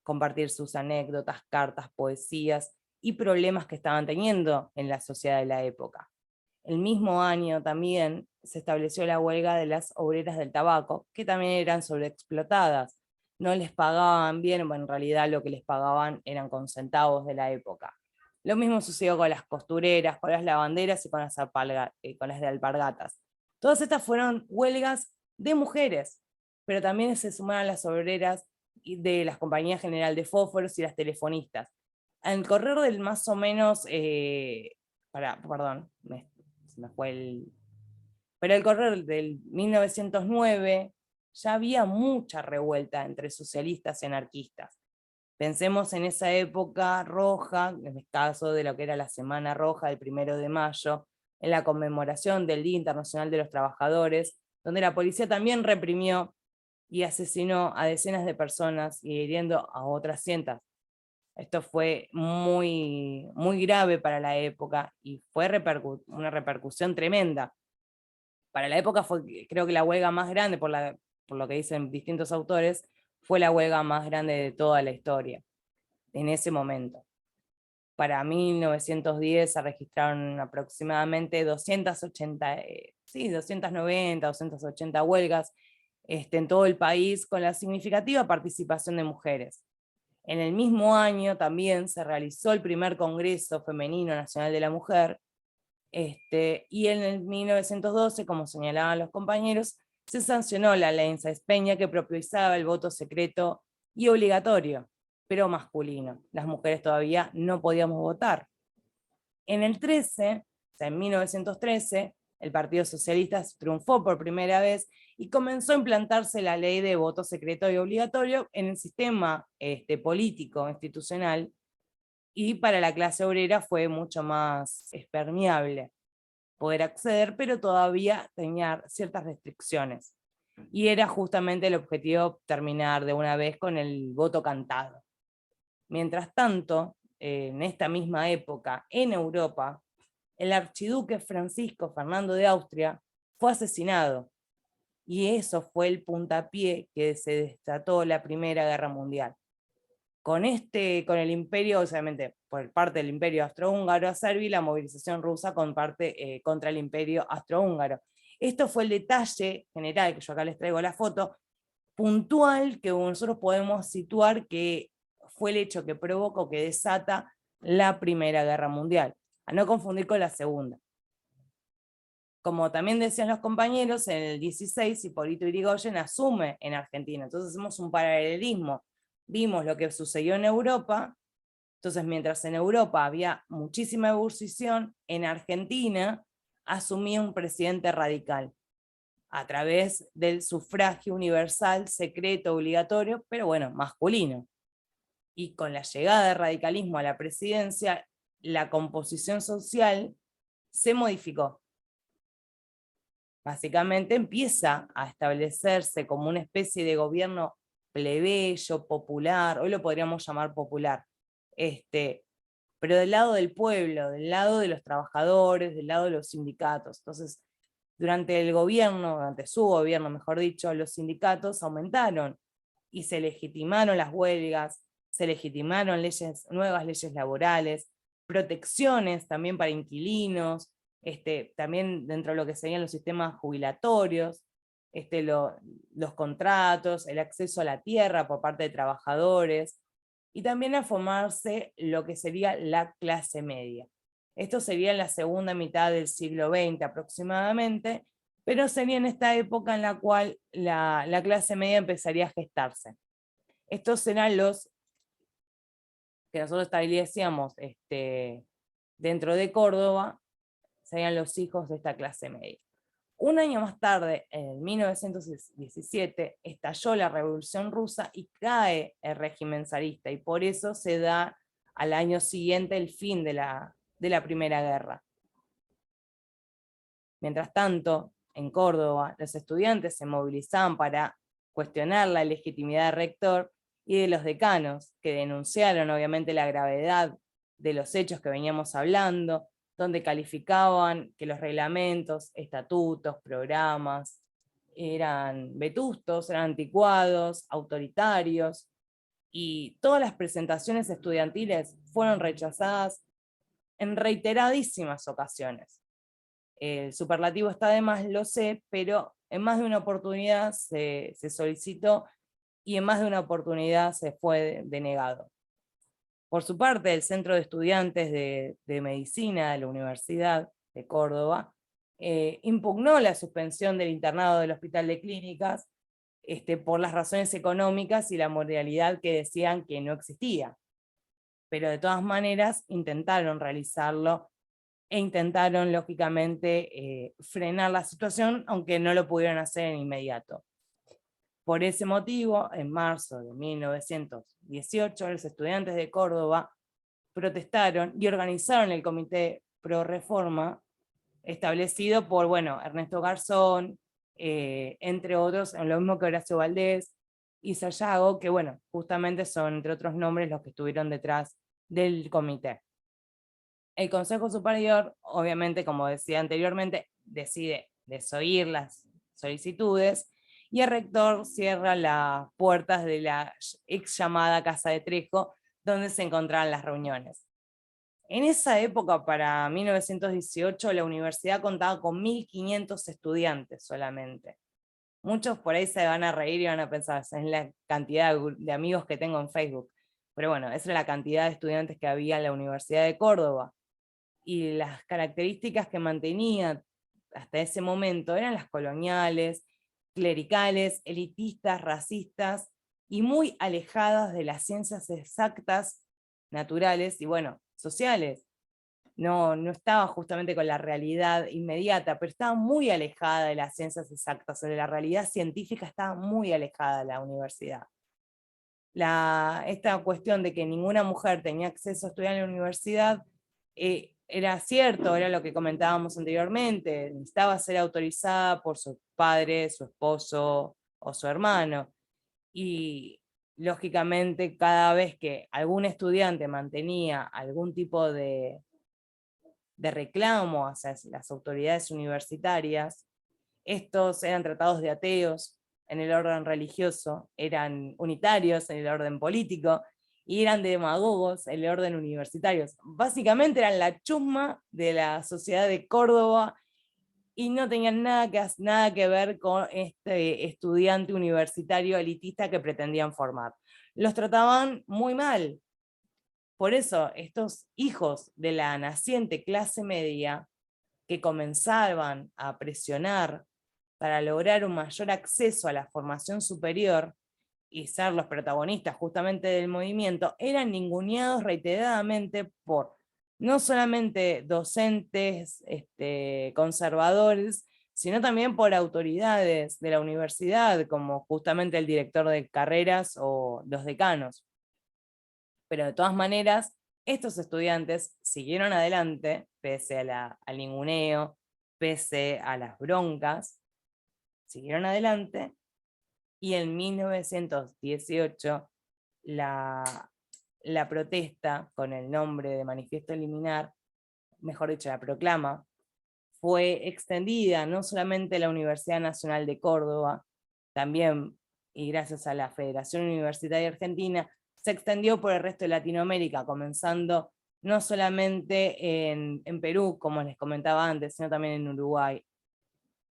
compartir sus anécdotas, cartas, poesías y problemas que estaban teniendo en la sociedad de la época. El mismo año también se estableció la huelga de las obreras del tabaco, que también eran sobreexplotadas. No les pagaban bien, bueno, en realidad lo que les pagaban eran con centavos de la época. Lo mismo sucedió con las costureras, con las lavanderas y con las de alpargatas. Todas estas fueron huelgas de mujeres, pero también se sumaron las obreras de las compañías General de Fósforos y las telefonistas. Al correr del más o menos, pero al correr del 1909 ya había mucha revuelta entre socialistas y anarquistas. Pensemos en esa época roja, en el caso de lo que era la Semana Roja del 1 de mayo, en la conmemoración del Día Internacional de los Trabajadores, donde la policía también reprimió y asesinó a decenas de personas y hiriendo a otras cientos. Esto fue muy grave para la época y fue una repercusión tremenda. Para la época fue, creo que la huelga más grande, por lo que dicen distintos autores, fue la huelga más grande de toda la historia, en ese momento. Para 1910 se registraron aproximadamente 280, 290, 280 huelgas en todo el país, con la significativa participación de mujeres. En el mismo año también se realizó el primer Congreso Femenino Nacional de la Mujer, y en el 1912, como señalaban los compañeros, se sancionó la ley Sáenz Peña que propiciaba el voto secreto y obligatorio, pero masculino. Las mujeres todavía no podíamos votar. En el 13, o sea, en 1913, el Partido Socialista triunfó por primera vez y comenzó a implantarse la ley de voto secreto y obligatorio en el sistema político institucional, y para la clase obrera fue mucho más permeable poder acceder, pero todavía tenía ciertas restricciones. Y era justamente el objetivo terminar de una vez con el voto cantado. Mientras tanto, en esta misma época, en Europa, el archiduque Francisco Fernando de Austria fue asesinado, y eso fue el puntapié que se desató la Primera Guerra Mundial. Con el imperio, obviamente por parte del imperio austrohúngaro acerbi, la movilización rusa contra el imperio austrohúngaro. Esto fue el detalle general, que yo acá les traigo la foto, puntual, que nosotros podemos situar que fue el hecho que provocó, que desata la Primera Guerra Mundial, a no confundir con la Segunda. Como también decían los compañeros, en el 16 Hipólito Yrigoyen asume en Argentina, entonces hacemos un paralelismo. Vimos lo que sucedió en Europa, entonces mientras en Europa había muchísima ebullición, en Argentina asumía un presidente radical, a través del sufragio universal, secreto, obligatorio, pero bueno, masculino. Y con la llegada del radicalismo a la presidencia, la composición social se modificó. Básicamente empieza a establecerse como una especie de gobierno plebeyo, popular, hoy lo podríamos llamar popular, pero del lado del pueblo, del lado de los trabajadores, del lado de los sindicatos. Entonces, durante su gobierno, mejor dicho, los sindicatos aumentaron y se legitimaron las huelgas, se legitimaron nuevas leyes laborales, protecciones también para inquilinos, también dentro de lo que serían los sistemas jubilatorios, los contratos, el acceso a la tierra por parte de trabajadores, y también a formarse lo que sería la clase media. Esto sería en la segunda mitad del siglo XX aproximadamente, pero sería en esta época en la cual la clase media empezaría a gestarse. Estos serán los que nosotros establecíamos dentro de Córdoba, serían los hijos de esta clase media. Un año más tarde, en 1917, estalló la Revolución Rusa y cae el régimen zarista, y por eso se da al año siguiente el fin de la Primera Guerra. Mientras tanto, en Córdoba, los estudiantes se movilizaban para cuestionar la legitimidad del rector y de los decanos, que denunciaron obviamente la gravedad de los hechos que veníamos hablando, donde calificaban que los reglamentos, estatutos, programas, eran vetustos, eran anticuados, autoritarios, y todas las presentaciones estudiantiles fueron rechazadas en reiteradísimas ocasiones. El superlativo está de más, lo sé, pero en más de una oportunidad se solicitó y en más de una oportunidad se fue denegado. Por su parte, el Centro de Estudiantes de Medicina de la Universidad de Córdoba impugnó la suspensión del internado del Hospital de Clínicas por las razones económicas y la moralidad que decían que no existía. Pero de todas maneras intentaron realizarlo e intentaron lógicamente frenar la situación, aunque no lo pudieron hacer en inmediato. Por ese motivo, en marzo de 1918, los estudiantes de Córdoba protestaron y organizaron el Comité Pro Reforma, establecido por Ernesto Garzón, entre otros, lo mismo que Horacio Valdés y Sayago, que justamente son, entre otros nombres, los que estuvieron detrás del comité. El Consejo Superior, obviamente, como decía anteriormente, decide desoír las solicitudes, y el rector cierra las puertas de la ex llamada Casa de Trejo, donde se encontraban las reuniones. En esa época, para 1918, la universidad contaba con 1.500 estudiantes solamente. Muchos por ahí se van a reír y van a pensar, es la cantidad de amigos que tengo en Facebook. Pero bueno, esa es la cantidad de estudiantes que había en la Universidad de Córdoba. Y las características que mantenía hasta ese momento eran las coloniales, clericales, elitistas, racistas y muy alejadas de las ciencias exactas, naturales y bueno, sociales. No estaba justamente con la realidad inmediata, pero estaba muy alejada de las ciencias exactas, de la realidad científica estaba muy alejada de la universidad. Esta cuestión de que ninguna mujer tenía acceso a estudiar en la universidad, era cierto, era lo que comentábamos anteriormente, necesitaba ser autorizada por su padre, su esposo o su hermano. Y lógicamente cada vez que algún estudiante mantenía algún tipo de reclamo hacia las autoridades universitarias, estos eran tratados de ateos en el orden religioso, eran unitarios en el orden político, y eran demagogos en el orden universitario. Básicamente eran la chusma de la sociedad de Córdoba, y no tenían nada que ver con este estudiante universitario elitista que pretendían formar. Los trataban muy mal. Por eso estos hijos de la naciente clase media, que comenzaban a presionar para lograr un mayor acceso a la formación superior y ser los protagonistas justamente del movimiento, eran ninguneados reiteradamente por no solamente docentes conservadores, sino también por autoridades de la universidad, como justamente el director de carreras o los decanos. Pero de todas maneras, estos estudiantes siguieron adelante, pese al ninguneo, pese a las broncas, siguieron adelante, y en 1918 la protesta con el nombre de Manifiesto Liminar, mejor dicho, la proclama, fue extendida no solamente a la Universidad Nacional de Córdoba, también, y gracias a la Federación Universitaria Argentina, se extendió por el resto de Latinoamérica, comenzando no solamente en Perú, como les comentaba antes, sino también en Uruguay.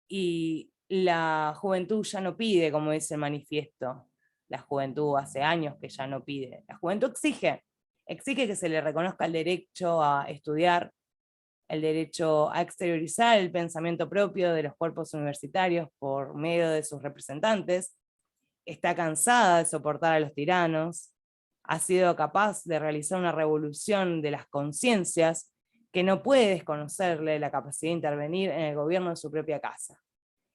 Y la juventud ya no pide, como dice el manifiesto. La juventud hace años que ya no pide. La juventud exige que se le reconozca el derecho a estudiar, el derecho a exteriorizar el pensamiento propio de los cuerpos universitarios por medio de sus representantes. Está cansada de soportar a los tiranos, ha sido capaz de realizar una revolución de las conciencias que no puede desconocerle la capacidad de intervenir en el gobierno de su propia casa.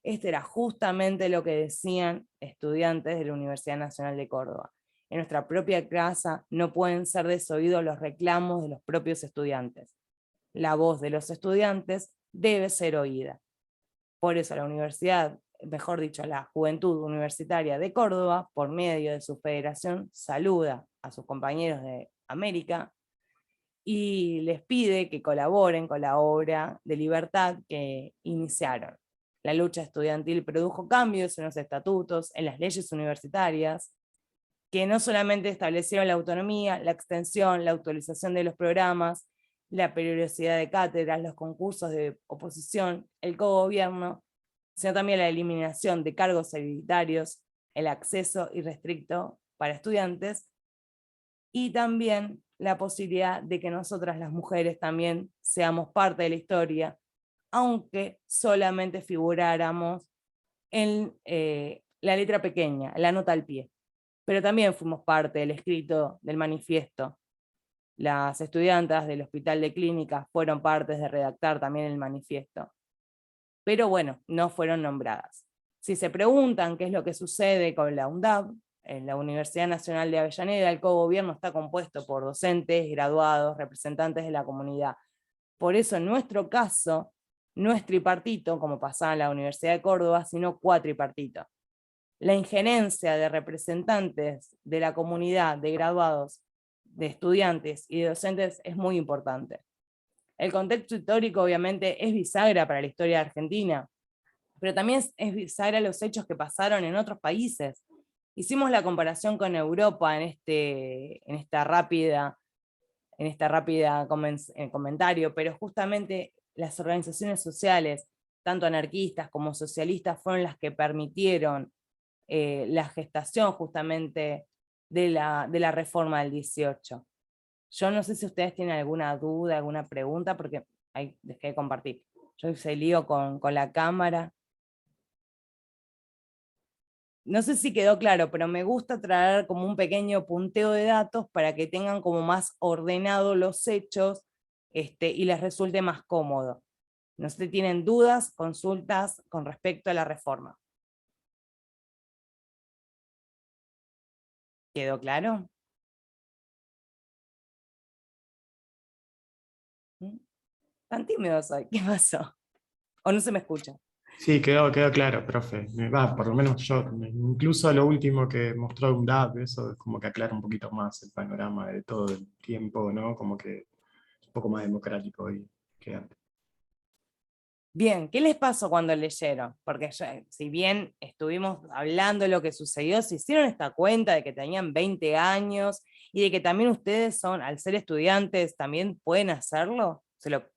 Este era justamente lo que decían estudiantes de la Universidad Nacional de Córdoba. En nuestra propia casa no pueden ser desoídos los reclamos de los propios estudiantes. La voz de los estudiantes debe ser oída. Por eso la universidad, mejor dicho, la Juventud Universitaria de Córdoba, por medio de su federación, saluda a sus compañeros de América y les pide que colaboren con la obra de libertad que iniciaron. La lucha estudiantil produjo cambios en los estatutos, en las leyes universitarias, que no solamente establecieron la autonomía, la extensión, la actualización de los programas, la periodicidad de cátedras, los concursos de oposición, el cogobierno, sino también la eliminación de cargos hereditarios, el acceso irrestricto para estudiantes, y también la posibilidad de que nosotras las mujeres también seamos parte de la historia, aunque solamente figuráramos en la letra pequeña, la nota al pie. Pero también fuimos parte del escrito del manifiesto. Las estudiantas del Hospital de Clínicas fueron partes de redactar también el manifiesto. Pero bueno, no fueron nombradas. Si se preguntan qué es lo que sucede con la UNDAB, en la Universidad Nacional de Avellaneda, el cogobierno está compuesto por docentes, graduados, representantes de la comunidad. Por eso en nuestro caso, no es tripartito, como pasaba en la Universidad de Córdoba, sino cuatripartito. La injerencia de representantes de la comunidad, de graduados, de estudiantes y de docentes es muy importante. El contexto histórico obviamente es bisagra para la historia de Argentina, pero también es bisagra los hechos que pasaron en otros países. Hicimos la comparación con Europa en esta rápida en esta rápida comentario, pero justamente las organizaciones sociales, tanto anarquistas como socialistas, fueron las que permitieron la gestación justamente de la reforma del 18. Yo no sé si ustedes tienen alguna duda, alguna pregunta, porque ahí dejé de compartir. Yo hice lío con la cámara. No sé si quedó claro, pero me gusta traer como un pequeño punteo de datos para que tengan como más ordenados los hechos y les resulte más cómodo. No sé si tienen dudas, consultas con respecto a la reforma. ¿Quedó claro? ¿Tan tímidos hoy? ¿Qué pasó? ¿O no se me escucha? Sí, quedó claro, profe. Por lo menos yo, incluso lo último que mostró UNDAP, eso es como que aclara un poquito más el panorama de todo el tiempo, ¿no? Como que un poco más democrático hoy que antes. Bien, ¿qué les pasó cuando leyeron? Porque si bien estuvimos hablando de lo que sucedió, se hicieron esta cuenta de que tenían 20 años y de que también ustedes son, al ser estudiantes, también pueden hacerlo. ¿Se lo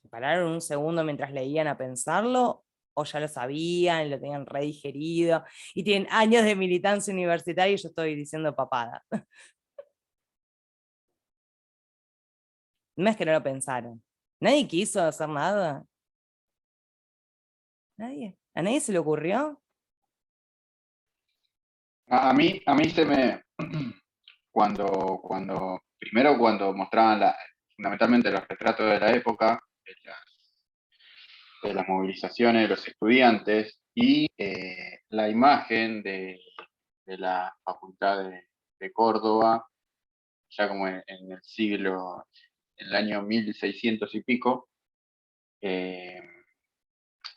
pararon un segundo mientras leían a pensarlo? ¿O ya lo sabían, lo tenían redigerido y tienen años de militancia universitaria y yo estoy diciendo papada? No es que no lo pensaron. ¿Nadie quiso hacer nada? ¿Nadie? ¿A nadie se le ocurrió? A mí se me, primero cuando mostraban fundamentalmente los retratos de la época, de las movilizaciones de los estudiantes y la imagen de la Facultad de Córdoba, ya como en el año 1600 y pico,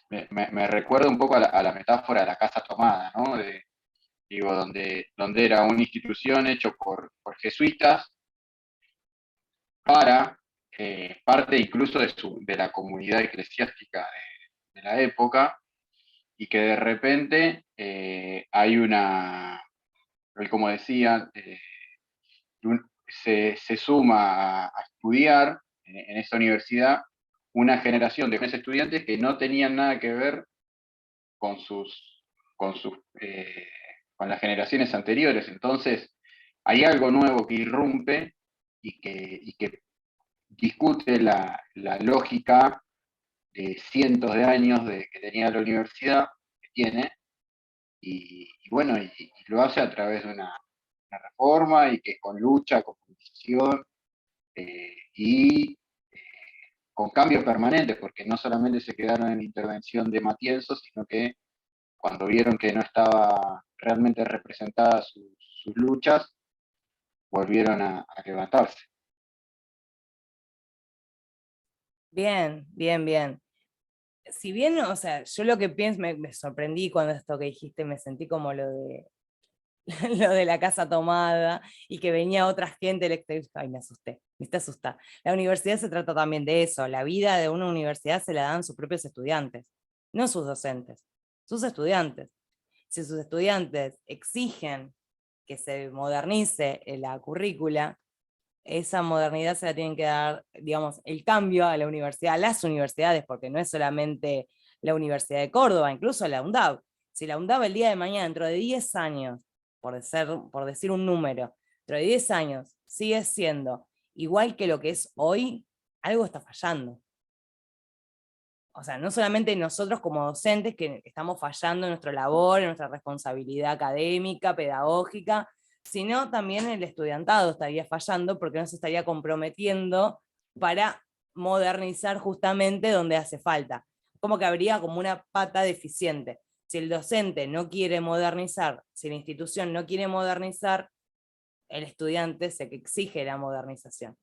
me recuerda un poco a la metáfora de la casa tomada, ¿no? Digo, donde era una institución hecho por jesuitas para parte incluso de la comunidad eclesiástica de la época, y que de repente hay como decía, se suma a estudiar en esa universidad una generación de jóvenes estudiantes que no tenían nada que ver con con las generaciones anteriores. Entonces, hay algo nuevo que irrumpe y que discute la lógica de cientos de años que tenía la universidad, que tiene, y bueno, y lo hace a través de una reforma y que con lucha, con movilización y con cambios permanentes, porque no solamente se quedaron en la intervención de Matienzo, sino que cuando vieron que no estaba realmente representadas sus luchas, volvieron a levantarse. Bien, bien, bien. Si bien, o sea, yo lo que pienso, me sorprendí cuando esto que dijiste, me sentí como lo de lo de la casa tomada y que venía otra gente del exterior. Ay, me asusté, me está asustada. La universidad se trata también de eso, la vida de una universidad se la dan sus propios estudiantes, no sus docentes, sus estudiantes. Si sus estudiantes exigen que se modernice la currícula, esa modernidad se la tienen que dar, digamos, el cambio a la universidad, a las universidades, porque no es solamente la Universidad de Córdoba, incluso la UNDAV. Si la UNDAV el día de mañana, dentro de 10 años, por decir un número, dentro de 10 años, sigue siendo igual que lo que es hoy, algo está fallando. O sea, no solamente nosotros como docentes que estamos fallando en nuestra labor, en nuestra responsabilidad académica, pedagógica, sino también el estudiantado estaría fallando porque no se estaría comprometiendo para modernizar justamente donde hace falta. Como que habría como una pata deficiente. Si el docente no quiere modernizar, si la institución no quiere modernizar, el estudiante se exige la modernización.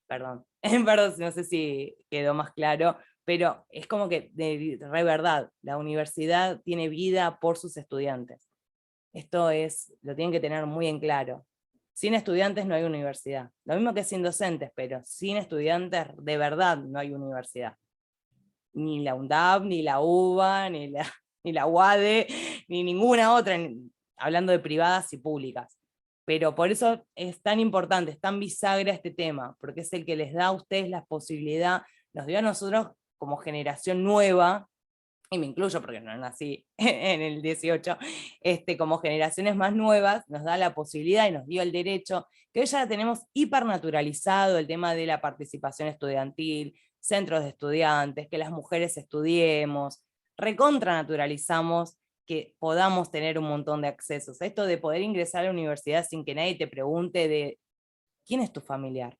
Perdón, perdón, no sé si quedó más claro, pero es como que de verdad, la universidad tiene vida por sus estudiantes. Esto lo tienen que tener muy en claro. Sin estudiantes no hay universidad. Lo mismo que sin docentes, pero sin estudiantes de verdad no hay universidad. Ni la UNDAV, ni la UBA, ni la UADE, ni ninguna otra, hablando de privadas y públicas. Pero por eso es tan importante, es tan bisagra este tema, porque es el que les da a ustedes la posibilidad, nos dio a nosotros como generación nueva, y me incluyo porque no nací en el 18, como generaciones más nuevas, nos da la posibilidad y nos dio el derecho, que hoy ya tenemos hipernaturalizado el tema de la participación estudiantil, centros de estudiantes, que las mujeres estudiemos, recontranaturalizamos que podamos tener un montón de accesos. Esto de poder ingresar a la universidad sin que nadie te pregunte de ¿quién es tu familiar?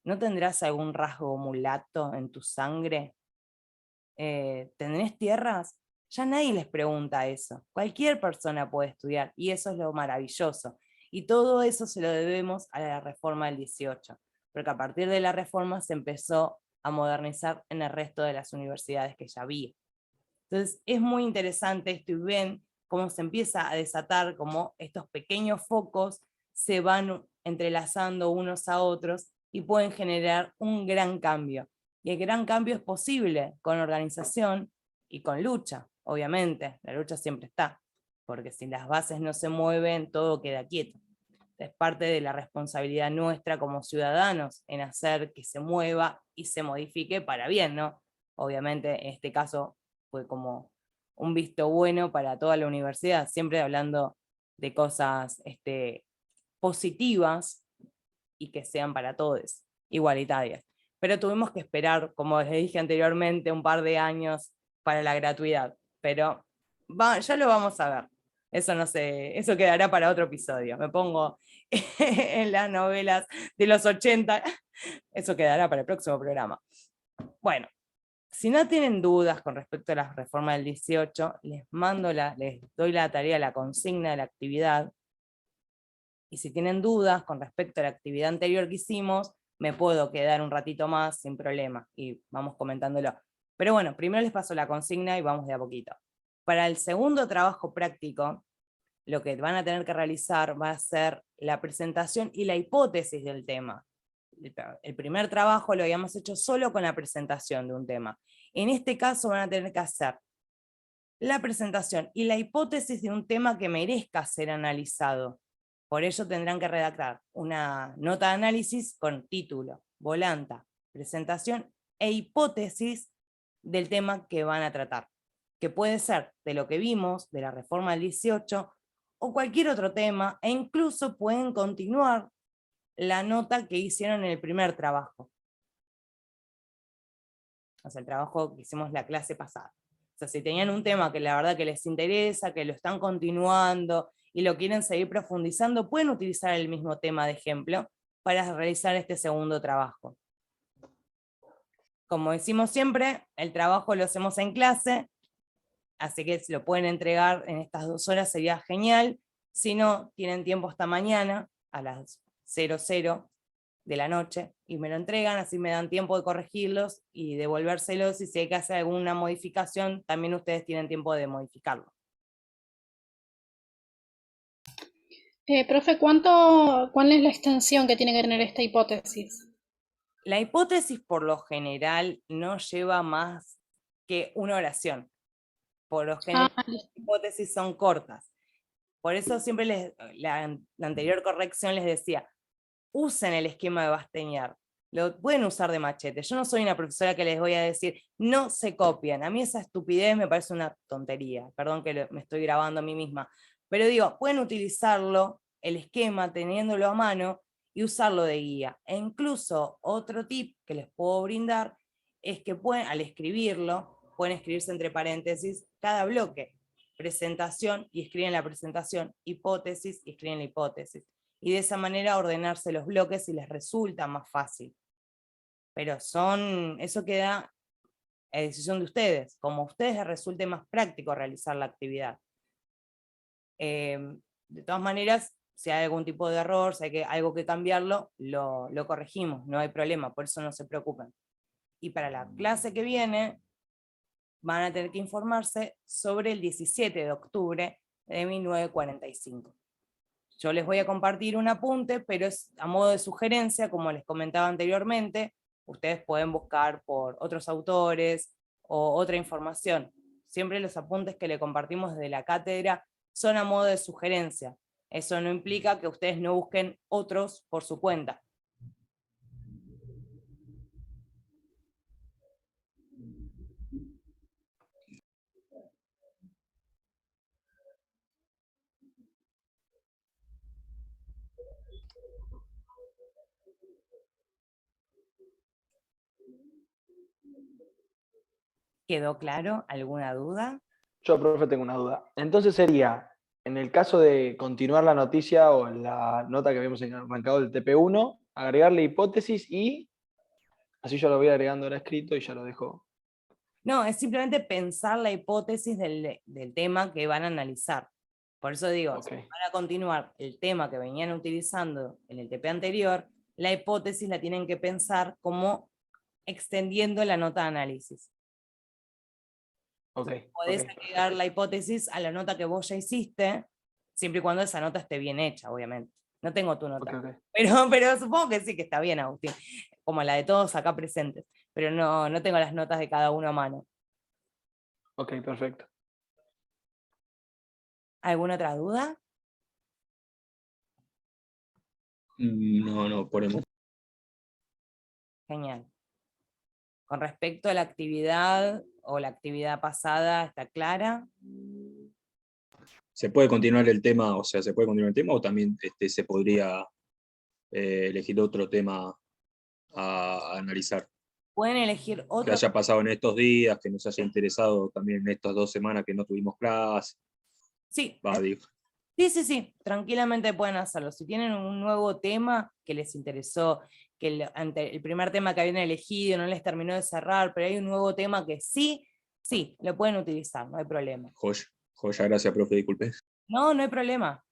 ¿No tendrás algún rasgo mulato en tu sangre? ¿Tenés tierras? Ya nadie les pregunta eso. Cualquier persona puede estudiar y eso es lo maravilloso. Y todo eso se lo debemos a la reforma del 18, porque a partir de la reforma se empezó a modernizar en el resto de las universidades que ya había. Entonces es muy interesante esto y ven cómo se empieza a desatar, cómo estos pequeños focos se van entrelazando unos a otros y pueden generar un gran cambio. Y el gran cambio es posible con organización y con lucha, obviamente. La lucha siempre está, porque si las bases no se mueven, todo queda quieto. Es parte de la responsabilidad nuestra como ciudadanos en hacer que se mueva y se modifique para bien, ¿no? Obviamente en este caso fue como un visto bueno para toda la universidad, siempre hablando de cosas positivas y que sean para todos, igualitarias. Pero tuvimos que esperar, como les dije anteriormente, un par de años para la gratuidad, pero ya lo vamos a ver. Eso no sé, eso quedará para otro episodio. Me pongo en las novelas de los 80, eso quedará para el próximo programa. Bueno, si no tienen dudas con respecto a la reforma del 18, les doy la tarea, la consigna de la actividad, y si tienen dudas con respecto a la actividad anterior que hicimos, me puedo quedar un ratito más sin problema, y vamos comentándolo. Pero bueno, primero les paso la consigna y vamos de a poquito. Para el segundo trabajo práctico, lo que van a tener que realizar va a ser la presentación y la hipótesis del tema. El primer trabajo lo habíamos hecho solo con la presentación de un tema. En este caso van a tener que hacer la presentación y la hipótesis de un tema que merezca ser analizado. Por ello tendrán que redactar una nota de análisis con título, volanta, presentación e hipótesis del tema que van a tratar, que puede ser de lo que vimos, de la reforma del 18, o cualquier otro tema, e incluso pueden continuar la nota que hicieron en el primer trabajo. O sea, el trabajo que hicimos la clase pasada. O sea, si tenían un tema que la verdad que les interesa, que lo están continuando y lo quieren seguir profundizando, pueden utilizar el mismo tema de ejemplo para realizar este segundo trabajo. Como decimos siempre, el trabajo lo hacemos en clase, así que si lo pueden entregar en estas 2 horas sería genial. Si no, tienen tiempo hasta mañana, a las 00 de la noche, y me lo entregan, así me dan tiempo de corregirlos y devolvérselos, y si hay que hacer alguna modificación, también ustedes tienen tiempo de modificarlo. Profe, ¿cuál es la extensión que tiene que tener esta hipótesis? La hipótesis por lo general no lleva más que una oración. Por lo general las hipótesis son cortas. Por eso siempre la anterior corrección les decía, usen el esquema de Bastiñar, lo pueden usar de machete. Yo no soy una profesora que les voy a decir, no se copian. A mí esa estupidez me parece una tontería, perdón que me estoy grabando a mí misma, pero digo, pueden utilizarlo, el esquema, teniéndolo a mano, y usarlo de guía. E incluso otro tip que les puedo brindar es que al escribirlo, pueden escribirse entre paréntesis cada bloque, presentación, y escriben la presentación, hipótesis, y escriben la hipótesis. Y de esa manera ordenarse los bloques y les resulta más fácil. Pero eso queda a decisión de ustedes, como a ustedes les resulte más práctico realizar la actividad. De todas maneras, si hay algún tipo de error, si hay algo que cambiarlo, lo corregimos, no hay problema, por eso no se preocupen. Y para la clase que viene, van a tener que informarse sobre el 17 de octubre de 1945. Yo les voy a compartir un apunte, pero es a modo de sugerencia, como les comentaba anteriormente. Ustedes pueden buscar por otros autores o otra información. Siempre los apuntes que le compartimos desde la cátedra son a modo de sugerencia. Eso no implica que ustedes no busquen otros por su cuenta. ¿Quedó claro? ¿Alguna duda? Yo, profe, tengo una duda. Entonces sería, en el caso de continuar la noticia o la nota que habíamos arrancado del TP1, agregarle hipótesis y así yo lo voy agregando ahora escrito y ya lo dejo. No, es simplemente pensar la hipótesis del tema que van a analizar. Por eso digo, si van a continuar el tema que venían utilizando en el TP anterior, la hipótesis la tienen que pensar como extendiendo la nota de análisis. Podés agregar la hipótesis a la nota que vos ya hiciste, siempre y cuando esa nota esté bien hecha, obviamente. No tengo tu nota. Pero supongo que sí que está bien, Agustín. Como la de todos acá presentes. Pero no tengo las notas de cada uno a mano. Ok, perfecto. ¿Alguna otra duda? No, por el momento. Genial. Con respecto a la actividad o la actividad pasada, ¿está clara? ¿Se puede continuar el tema, o sea, se puede continuar el tema o también se podría elegir otro tema a analizar? Pueden elegir otro. Que haya pasado en estos días, que nos haya interesado también en estas 2 semanas que no tuvimos clase. Sí. Digo. Sí, tranquilamente pueden hacerlo. Si tienen un nuevo tema que les interesó, que el primer tema que habían elegido no les terminó de cerrar, pero hay un nuevo tema que sí, lo pueden utilizar, no hay problema. Joya, gracias, profe, disculpe. No hay problema.